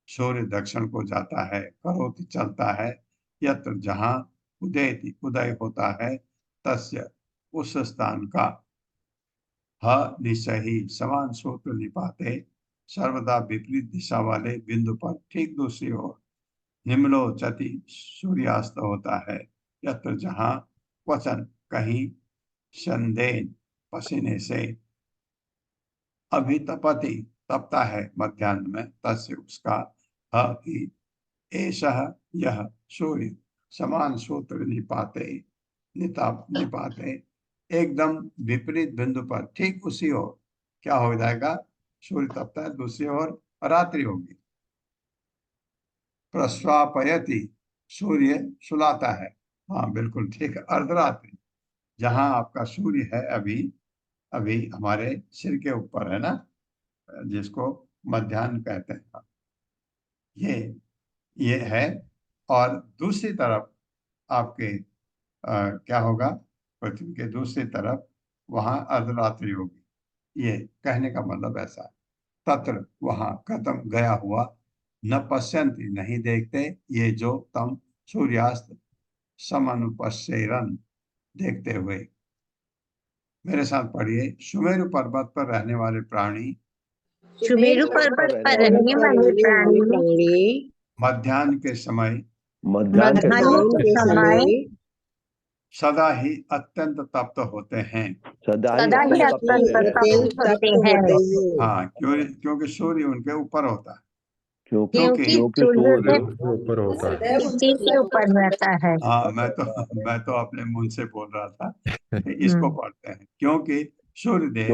सूर्य दक्षिण को जाता है। करोति चलता है यत्र जहाँ उदय होता है तस्य उस स्थान का ह निश्चय ही समान सूत्र निपाते सर्वदा विपरीत दिशा वाले बिंदु पर ठीक दूसरी ओर निम्नोचति सूर्यास्त होता है। यत्र जहाँ क्वचन कहीं संदेन पसीने से अभितपति तपता है मध्याह्न में तस्य उसका ही एषः यह सूर्य समान सूत्र निपाते एकदम विपरीत बिंदु पर ठीक उसी ओर क्या हो जाएगा सूर्य तपता है दूसरी ओर रात्रि होगी। प्रस्वापयति सूर्य सुलाता है। हाँ बिल्कुल ठीक। अर्धरात्रि जहाँ आपका सूर्य है अभी हमारे सिर के ऊपर है ना जिसको मध्याह्न कहते हैं ये है और दूसरी तरफ आपके क्या होगा पृथ्वी के दूसरी तरफ वहां अर्धरात्रि होगी। ये कहने का मतलब ऐसा है। तत्र वहां कतम गया हुआ न पश्यन्ति नहीं देखते ये जो तम सूर्यास्त समनुपश्येरन देखते हुए। मेरे साथ पढ़िए। सुमेरु पर्वत पर रहने वाले प्राणी सुमेरु पर्वत पर रहने वाले प्राणी मध्याह्न के समय मध्याह्न के समय सदा ही अत्यंत तप्त होते हैं। सदा ही अत्यंत तप्त होते हैं। हाँ क्योंकि सूर्य उनके ऊपर होता है। क्योंकि सूर्य ऊपर होता है इसी के ऊपर रहता है। हाँ मैं तो अपने मुंह से बोल रहा था। इसको पढ़ते हैं क्योंकि सूर्यदेव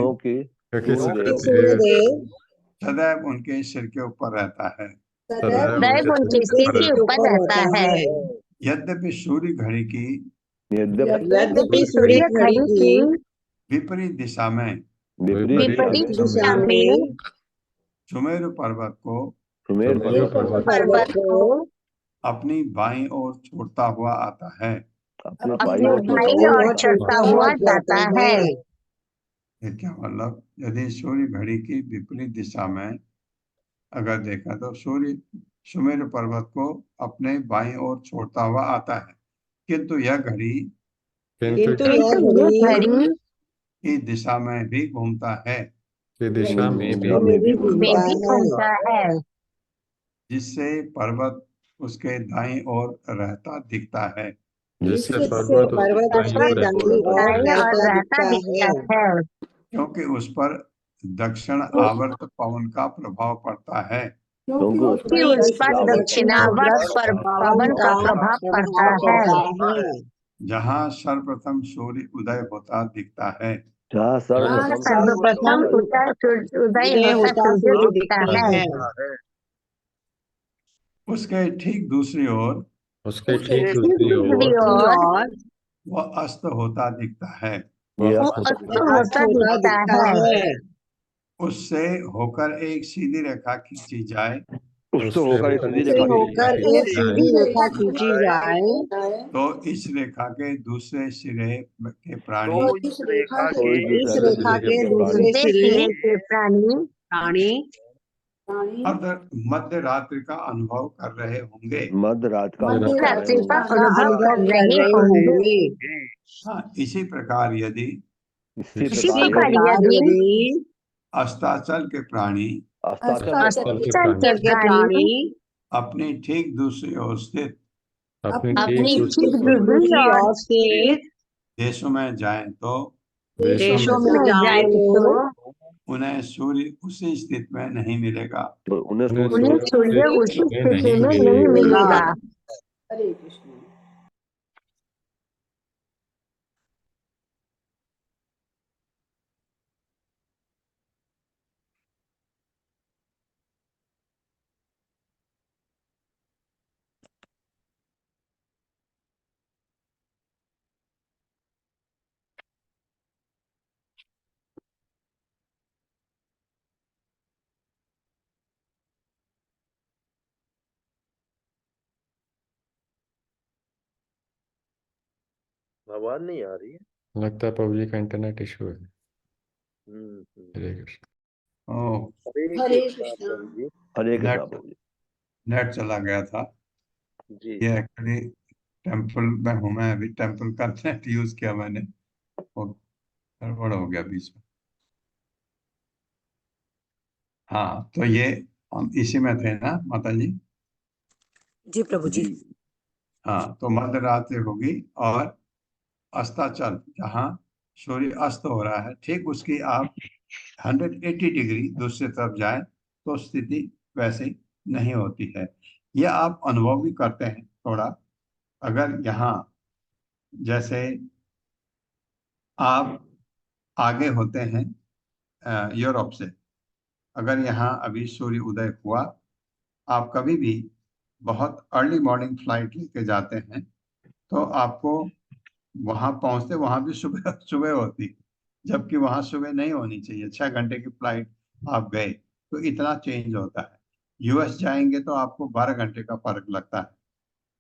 सदैव उनके सिर के ऊपर रहता है। सदैव उनके सिर के ऊपर रहता है। यद्यपि सूर्य घड़ी की विपरीत दिशा में सुमेरु पर्वत को अपनी बाईं ओर छोड़ता हुआ आता है। अपनी बाईं ओर चढ़ता हुआ जाता है। ये क्या मतलब यदि सूर्य घड़ी की विपरीत दिशा में अगर देखा तो सूर्य सुमेरु पर्वत को अपने बाईं ओर छोड़ता हुआ आता है किंतु यह घड़ी की दिशा में भी घूमता है, की दिशा में भी में भी में घूमता भी है। घूमता है, जिससे पर्वत उसके दाईं ओर रहता दिखता है। जिससे जिससे पर्वत उसके पर्वत दाईं उसके ओर रहता दाईं दिखता ओर दाईं और रहता रहता दिखता दिखता है, है, क्योंकि उस पर दक्षिण आवर्त पवन का प्रभाव पड़ता है। क्योंकि उस कि पर उस पर दक्षिणावर्त दक्षिणावर्त पर पवन का प्रभाव पड़ता है, जहाँ सर्वप्रथम सूर्य उदय होता दिखता है। जहाँ सर्वप्रथम सर्वप्रथम उदय होता सूर्य दिखता है, उसके ठीक दूसरी ओर उसके उसके ठीक ठीक दूसरी दूसरी ओर ओर वह अस्त होता दिखता है। वह वो अस्त अस्त होता दिखता है, उससे होकर एक सीधी रेखा खींची जाए उससे उससे होकर एक होकर सीधी एक रेखा सीधी खींची रेखा जाए एक सीधी रेखा खींची जाए, तो इस रेखा के दूसरे सिरे के प्राणी तो इस रेखा के इस रेखा के दूसरे दूसरे सिरे के प्राणी अर्ध मध्य रात्रि का अनुभव कर रहे होंगे। मध्य रात का मध्य अनुभव कर रात्रि रहे का होंगे। अनुभव कर रहे होंगे। हाँ, इसी प्रकार यदि इसी इसी प्रकार प्रकार यदि यदि अस्ताचल के प्राणी अस्ताचल के अस्ताचल प्राणी के प्राणी अपनी ठीक दूसरी ओर स्थित अपनी अपनी ठीक ठीक दूसरी ओर दूसरी ओर से देशों में जाएं तो देशों में में जाए तो उन्हें सूर्य उसी स्थिति में नहीं मिलेगा। तो उन्हें उन्हें उन्हें सूर्य सूर्य उस उसी स्थिति में स्थिति नहीं में नहीं मिलेगा। मिलेगा। हरे कृष्ण। आवाज नहीं आ रही है। लगता है प्रभु जी का इंटरनेट इशू है। हम्म। हरे कृष्ण। ओ, हरे कृष्ण। हरे कृष्णा नेट प्रभु जी। नेट चला गया था। जी ये एक्चुअली टेम्पल में हूँ मैं अभी, टेम्पल का नेट यूज किया मैंने, वो गड़बड़ हो गया बीच में। हाँ, तो ये हम इसी में थे ना माता जी। जी प्रभु जी। जी हाँ, तो मध्य रात्रि होगी और अस्ताचल जहाँ सूर्य अस्त हो रहा है, ठीक उसकी आप 180 डिग्री दूसरी तरफ जाए तो स्थिति वैसी नहीं होती है। यह आप अनुभव भी करते हैं थोड़ा। अगर यहाँ जैसे आप आगे होते हैं यूरोप से, अगर यहाँ अभी सूर्य उदय हुआ, आप कभी भी बहुत अर्ली मॉर्निंग फ्लाइट लेके जाते हैं तो आपको वहां पहुंचते वहां भी सुबह सुबह होती, जबकि वहां सुबह नहीं होनी चाहिए। 6 घंटे की फ्लाइट आप गए तो इतना चेंज होता है। यूएस जाएंगे तो आपको 12 घंटे का फर्क लगता है।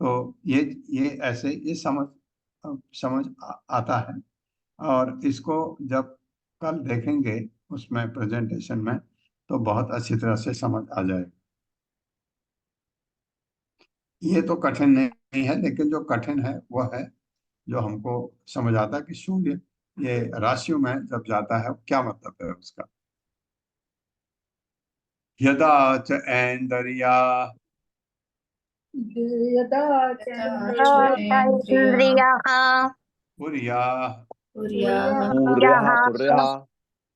तो ये ऐसे ये समझ आता है। और इसको जब कल देखेंगे उसमें प्रेजेंटेशन में तो बहुत अच्छी तरह से समझ आ जाएगा। ये तो कठिन नहीं है, लेकिन जो कठिन है वह है जो हमको समझ आता है कि सूर्य ये राशियों में जब जाता है क्या मतलब है उसका। यदा च ऐन्द्रिया यदा इंद्रियाः पुर्या पूर्यः पुर्यः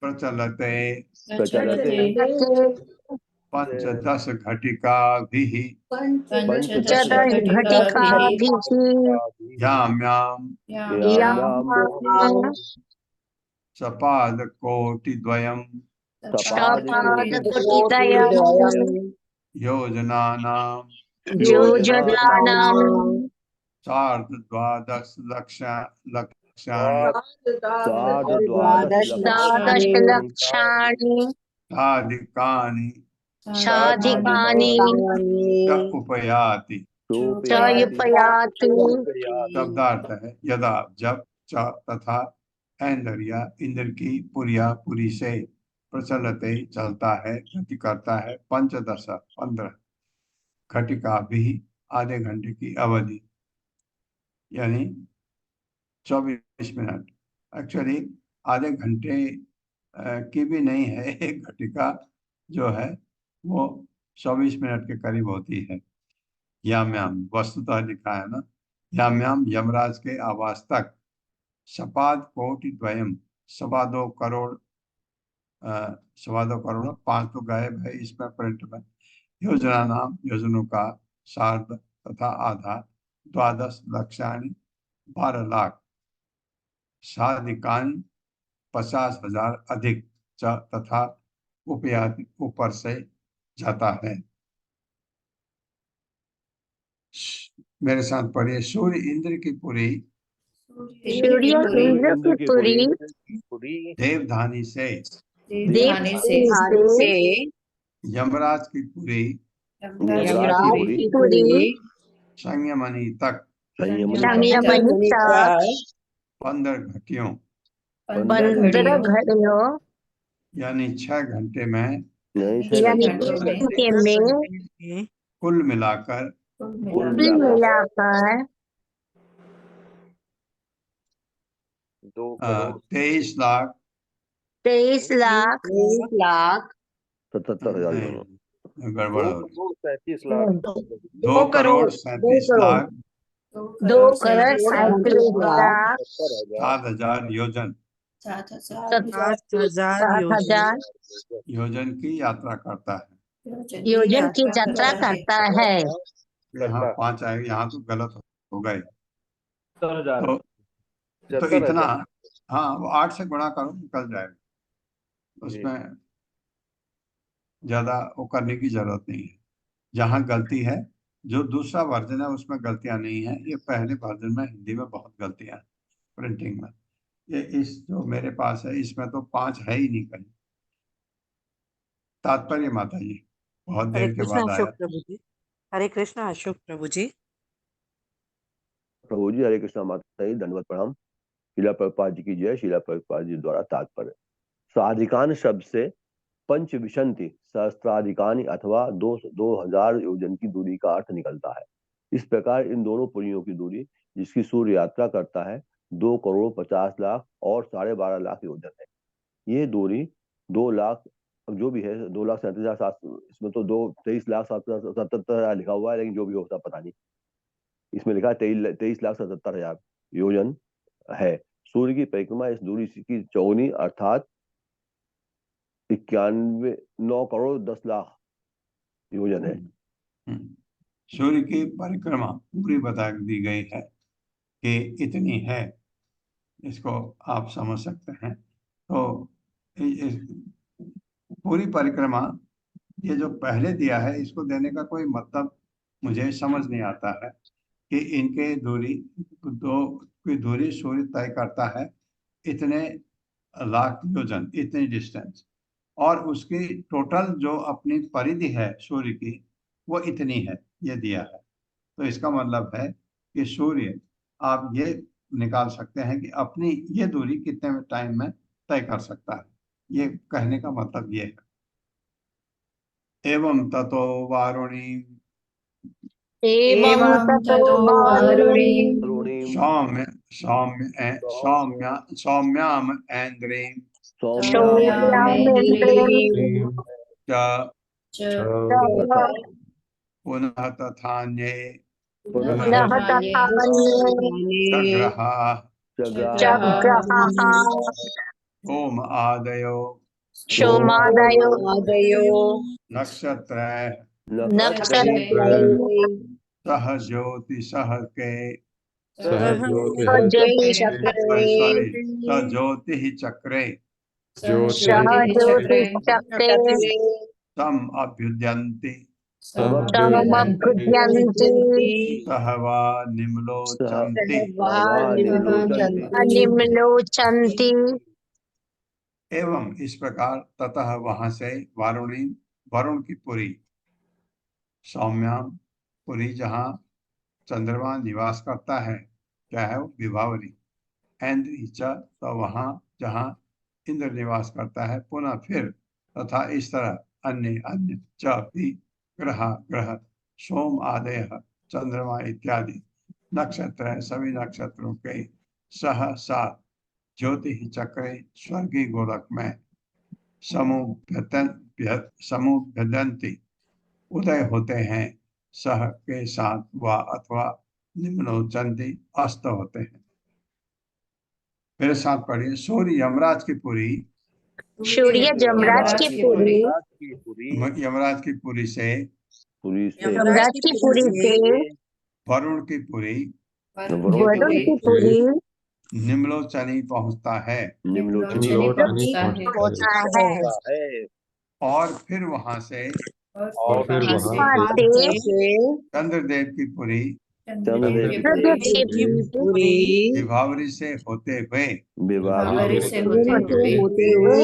प्रचलते प्रचलते पंचदश घटिकाभिः चतुर्दश घटिकाभिः याम्यां याम् सपादकोटिद्वयं सपादकोटिद्वयम् योजनानां योजनानाम् सार्धद्वादशलक्षाणि सार्धद्वादश द्वादश लक्षाणि लक्षाणि साधिकानि साधिकानि च उपयाति। च युपयाति। शब्दार्थ है यदा जब, च तथा, ऐन्द्रिया इंद्र की, पुरिया पुरी से, प्रचलते चलता है, गति करता है, पंचदश 15 घटिका भी आधे घंटे की अवधि यानी 24 मिनट। एक्चुअली आधे घंटे की भी नहीं है। एक घटिका जो है वो 24 मिनट के करीब होती है। याम्याम वस्तुतः लिखा है ना, याम्याम यमराज के आवास तक शपाद कोटि द्वयम, 2.25 करोड़, 2.25 करोड़, 5 तो गायब है इसमें प्रिंट में। योजना नाम योजनों का सार्ध तथा आधा, 12 लक्षाणि 12 लाख, साधिकानि 50,000 अधिक च तथा उपयाति ऊपर से जाता है। मेरे साथ पढ़िए, सूर्य इंद्र की पुरी सूर्य इंद्र की पुरी देवधानी से, देवधानी से यमराज की पुरी यमराज की पुरी संयमनी तक संयमनी तक 15 घटियों 15 घड़ियों यानी 6 घंटे में यानी 6 घंटे में कुल मिलाकर कुल मिलाकर 23 लाख 23,77,000 नहीं, गड़बड़ हो रही। 2 2 करोड़ 37 लाख 2 करोड़ 37 लाख 7,000 योजन 7,000 योजन की यात्रा करता है। योजन की यात्रा करता है। यहाँ 5 आएगा, यहाँ तो गलत हो गए। 70,000 तो इतना, हाँ वो 8 से गुणा करो निकल जाएगा, उसमें ज्यादा वो करने की जरूरत नहीं है। जहाँ गलती है, जो दूसरा वर्जन है उसमें गलतियां नहीं है, ये पहले वर्जन में हिंदी में बहुत गलतियां हैं प्रिंटिंग में। ये इस जो मेरे पास है इसमें तो 5 है ही नहीं कहीं। तात्पर्य माता जी बहुत हरे देर के कृष्ण बाद अशोक आया। प्रभु जी। हरे कृष्ण अशोक प्रभु जी। प्रभु जी हरे कृष्ण माता जी दंडवत प्रणाम। शीला प्रभुपाद जी की जय। शीला प्रभुपाद जी द्वारा तात्पर्य, साधिकान शब्द से पंच विशंति सहस्त्राधिकानि अथवा 2000 योजन की दूरी का अर्थ निकलता है। इस प्रकार इन दोनों पुरियों की दूरी जिसकी सूर्य यात्रा करता है 2 करोड़ 50 लाख और 12.5 लाख योजन है। ये दूरी 2 लाख जो भी है 2,37,700, इसमें तो 23,77,000 लिखा हुआ है, लेकिन जो भी होता पता नहीं, इसमें लिखा है 23,77,000 योजन है। सूर्य की परिक्रमा इस दूरी की चौगुनी अर्थात 9 करोड़ 10 लाख योजन है। सूर्य की परिक्रमा पूरी बता दी गई है कि इतनी है, इसको आप समझ सकते हैं। तो पूरी परिक्रमा ये जो पहले दिया है इसको देने का कोई मतलब मुझे समझ नहीं आता है कि इनके दूरी दो की दूरी सूर्य तय करता है इतने लाख योजन, इतनी डिस्टेंस, और उसकी टोटल जो अपनी परिधि है सूर्य की वो इतनी है, ये दिया है। तो इसका मतलब है कि सूर्य, आप ये निकाल सकते हैं कि अपनी ये दूरी कितने टाइम में तय कर सकता है, ये कहने का मतलब ये है। एवं ततो वारुणी एवं ततो वारुणी सौम्य सौम्य सौम्य सौम्याम ऐन्द्रीं सौम्यामेन्द्रियं च पुनः तथान्ये पुनः तथान्ये सग्रहाः चग्रहाः सोम आदयो सोमादयो नक्षत्रैः नक्षत्रैः सह ज्योतिषः के ज्योतिश्चक्रे सज्योतिः चक्रे सह ज्योतिश्चक्रे तम अभ्युद्यन्ति समभ्युद्यन्ति सह वा निम्लोचन्ति। निम्लोचन्ति। एवं इस प्रकार ततः वहां से वारुणी वरुण की पुरी, सौम्याम पुरी जहाँ चंद्रमा निवास करता है, क्या है वो, विभावरी, इंद्र तो वहाँ जहाँ इंद्र निवास करता है, पुनः फिर तथा इस तरह अन्य अन्य च भी ग्रह ग्रह सोम आदय चंद्रमा इत्यादि नक्षत्र है, सभी नक्षत्रों के सह साथ ज्योति चक्रे स्वर्गीय गोलक में समुभ्यदन्ति उदय होते हैं, सह के साथ व अथवा निम्नोचंती अस्त होते हैं। मेरे साथ पढ़िए। सूर्य यमराज की पुरी सूर्य जमराज की पुरी यमराज की पुरी से यमराज की पुरी से वरुण की पुरी वरुण की पुरी निम्नलोचनी पहुंचता है निम्नलोचनी होता है। और फिर वहां से और फिर वहां वहाँ से से चंद्रदेव की पुरी रुद्र की पुरी विभावरी से होते हुए होते हुए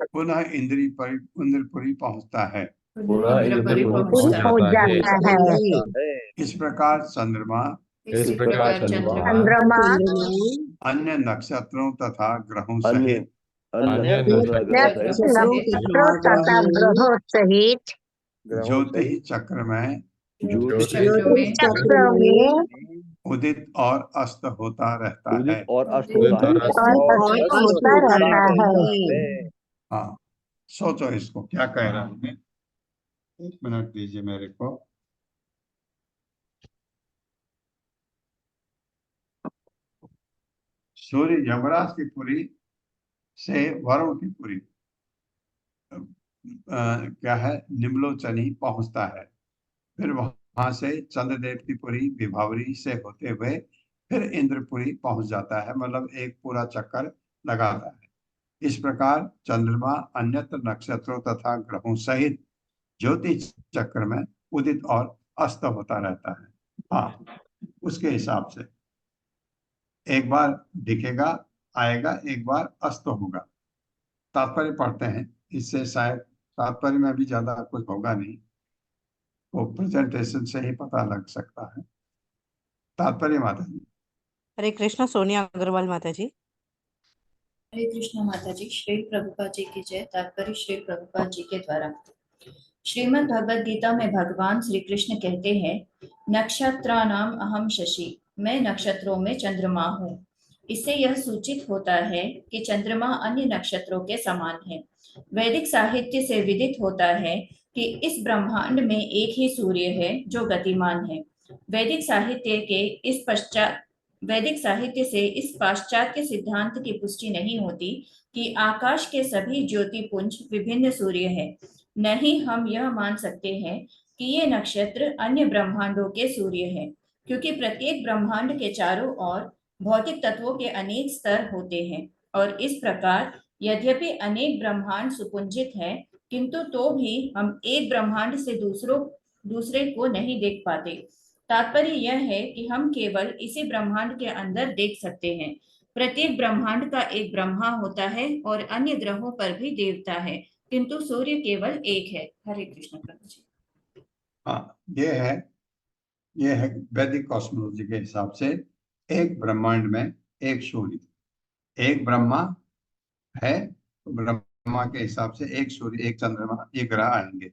पुनः इंद्रपुरी पहुंचता है। पुरी पहुंच जाता है। इस प्रकार चंद्रमा इस प्रकार चंद्रमा चंद्रमा अन्य नक्षत्रों तथा ग्रहों सहित अन्य नक्षत्रों तथा ग्रहों सहित ज्योति चक्र में ज्योतिष चक्र में उदित और अस्त होता रहता है। और होता रहता है। हाँ, सोचो इसको क्या कह रहा हूँ मैं। एक मिनट दीजिए मेरे को। सूर्य यमराज की पुरी से वरुण की पुरी क्या है, निम्नलोचनी पहुंचता है। फिर वहां से चंद्रदेव की पुरी विभावरी से होते हुए फिर इंद्रपुरी पहुंच जाता है, मतलब एक पूरा चक्कर लगाता है। इस प्रकार चंद्रमा अन्यत्र नक्षत्रों तथा ग्रहों सहित ज्योति चक्र में उदित और अस्त होता रहता है। हाँ, उसके हिसाब से एक बार दिखेगा, आएगा, एक बार अस्त होगा। तात्पर्य पढ़ते हैं, इससे शायद तात्पर्य में भी ज्यादा कुछ होगा नहीं, वो प्रेजेंटेशन से ही पता लग सकता है। तात्पर्य माता जी। हरे कृष्ण। सोनिया अग्रवाल माता जी। हरे कृष्ण माता जी। श्री प्रभुपाद जी की जय। तात्पर्य श्री प्रभुपाद जी के द्वारा। श्रीमद् भगवद गीता में भगवान श्री कृष्ण कहते हैं, नक्षत्राणाम अहम शशि, मैं नक्षत्रों में चंद्रमा हूँ। इससे यह सूचित होता है कि चंद्रमा अन्य नक्षत्रों के समान है। वैदिक साहित्य से विदित होता है कि इस ब्रह्मांड में एक ही सूर्य है जो गतिमान है। वैदिक साहित्य से इस पाश्चात्य सिद्धांत की पुष्टि नहीं होती कि आकाश के सभी ज्योतिपुंज विभिन्न सूर्य हैं। नहीं हम यह मान सकते हैं कि ये नक्षत्र अन्य ब्रह्मांडों के सूर्य हैं, क्योंकि प्रत्येक ब्रह्मांड के चारों ओर भौतिक तत्वों के अनेक स्तर होते हैं, और इस प्रकार यद्यपि अनेक ब्रह्मांड सुपुंजित हैं, किंतु तो भी हम एक ब्रह्मांड से दूसरे को नहीं देख पाते। तात्पर्य यह है कि हम केवल इसी ब्रह्मांड के अंदर देख सकते हैं। प्रत्येक ब्रह्मांड का एक ब्रह्मा होता है और अन्य ग्रहों पर भी देवता है, किंतु सूर्य केवल एक है। हरे कृष्ण प्रभु जी। हाँ, ये है वैदिक कॉस्मोलॉजी के हिसाब से एक ब्रह्मांड में एक सूर्य, एक ब्रह्मा है, तो ब्रह्मा के हिसाब से एक सूर्य, एक चंद्रमा, एक ग्रह आएंगे।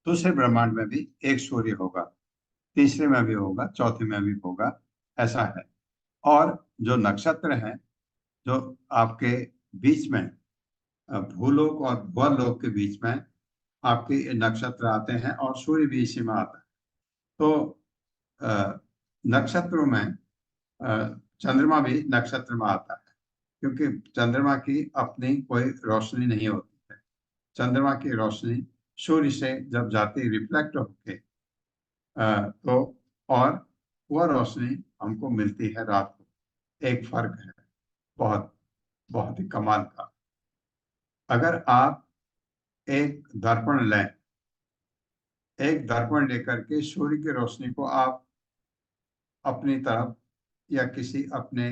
दूसरे ब्रह्मांड में भी एक सूर्य होगा, तीसरे में भी होगा, चौथे में भी होगा, ऐसा है। और जो नक्षत्र हैं, जो आपके बीच में भूलोक और भुवरलोक के बीच में आपके नक्षत्र आते हैं, और सूर्य भी इसी में आता है। तो नक्षत्रों में चंद्रमा भी नक्षत्र में आता है, क्योंकि चंद्रमा की अपनी कोई रोशनी नहीं होती है। चंद्रमा की रोशनी सूर्य से जब जाती, रिफ्लेक्ट होके तो, और वह रोशनी हमको मिलती है रात को। एक फर्क है, बहुत बहुत ही कमाल का। अगर आप एक दर्पण लें, एक दर्पण लेकर के सूर्य की रोशनी को आप अपनी तरफ या किसी अपने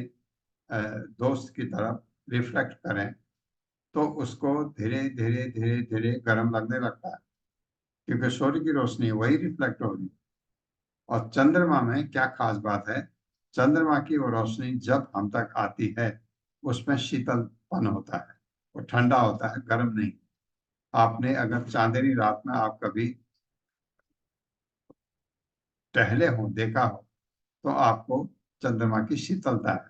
दोस्त की तरफ रिफ्लेक्ट करें, तो उसको धीरे धीरे धीरे धीरे गर्म लगने लगता है, क्योंकि सूर्य की रोशनी वही रिफ्लेक्ट हो रही है। और चंद्रमा में क्या खास बात है, चंद्रमा की वो रोशनी जब हम तक आती है, उसमें शीतलपन होता है, वो ठंडा होता है, गर्म नहीं। आपने अगर चांदनी रात में आप कभी टहले हो, देखा हो, तो आपको चंद्रमा की शीतलता है।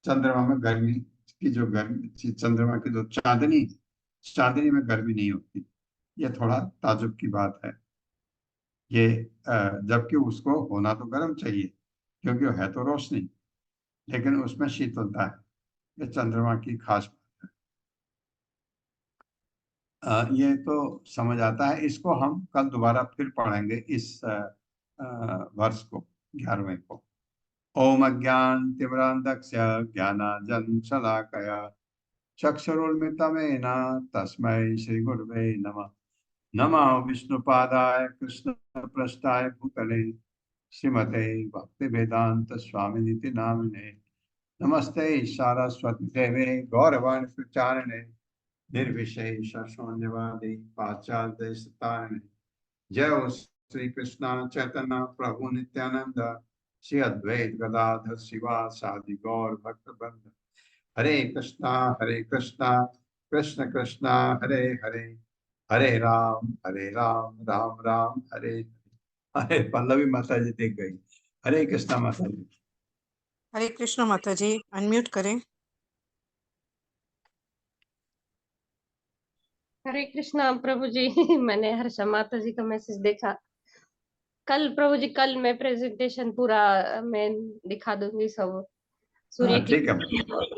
चंद्रमा में गर्मी की जो गर्मी, चंद्रमा की जो चांदनी में गर्मी नहीं होती। ये थोड़ा ताजुब की बात है। ये जबकि उसको होना तो गर्म चाहिए, क्योंकि वो है तो रोशनी, लेकिन उसमें शीतलता है। ये चंद्रमा की खास बात है। ये तो समझ आता है। इसको हम कल दोबारा फिर पढ़ेंगे, इस वर्ष को, 11वें को। ओम अज्ञान तिमिरान्धस्य ज्ञानांजन शलाकया चक्षुरुन्मिलितमेन तस्मै श्री गुरुवे नमः। नमः विष्णुपादाय कृष्णप्रेष्ठाय भूतले श्रीमते भक्तिवेदांत स्वामिनिति नामिने। नमस्ते सारस्वती देवे गौरवाणी प्रचारिणे निर्विशेष शून्यवादी पाश्चात्य तारिणे। जय श्री कृष्ण चैतन्य प्रभु नित्यानंद श्री अद्वैत गदाधर शिवासादि गौर भक्त वृंद। हरे कृष्णा कृष्ण कृष्णा हरे हरे, हरे राम राम राम हरे हरे। अरे पल्लवी माता जी देख गई। हरे कृष्णा माता जी। हरे कृष्ण माता जी, अनम्यूट करें। हरे कृष्णा प्रभु जी। मैंने हर्षा माता जी का मैसेज देखा। कल प्रभु जी, कल मैं प्रेजेंटेशन पूरा मैं दिखा दूंगी सब। सूर्य की ठीक है।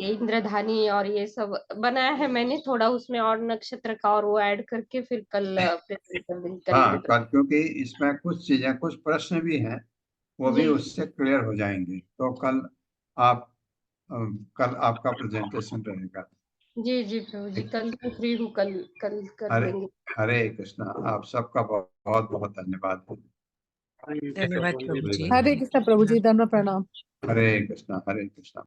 ये इंद्रधानी और ये सब बनाया है मैंने, थोड़ा उसमें और नक्षत्र का और वो ऐड करके फिर कल प्रेजेंटेशन करेंगे। हाँ, क्योंकि इसमें कुछ चीजें, कुछ प्रश्न भी हैं, वो भी जी उससे क्लियर हो जाएंगे। तो कल आपका प्रेजेंटेशन रहेगा। जी जी प्रभु जी, कल मैं फ्री हूँ, कल कल कर हरे देंगे। हरे कृष्णा। आप सबका बहुत बहुत धन्यवाद। धन्यवाद प्रभु जी। हरे कृष्ण प्रभु जी, धन्यवाद, प्रणाम। हरे कृष्णा हरे कृष्णा।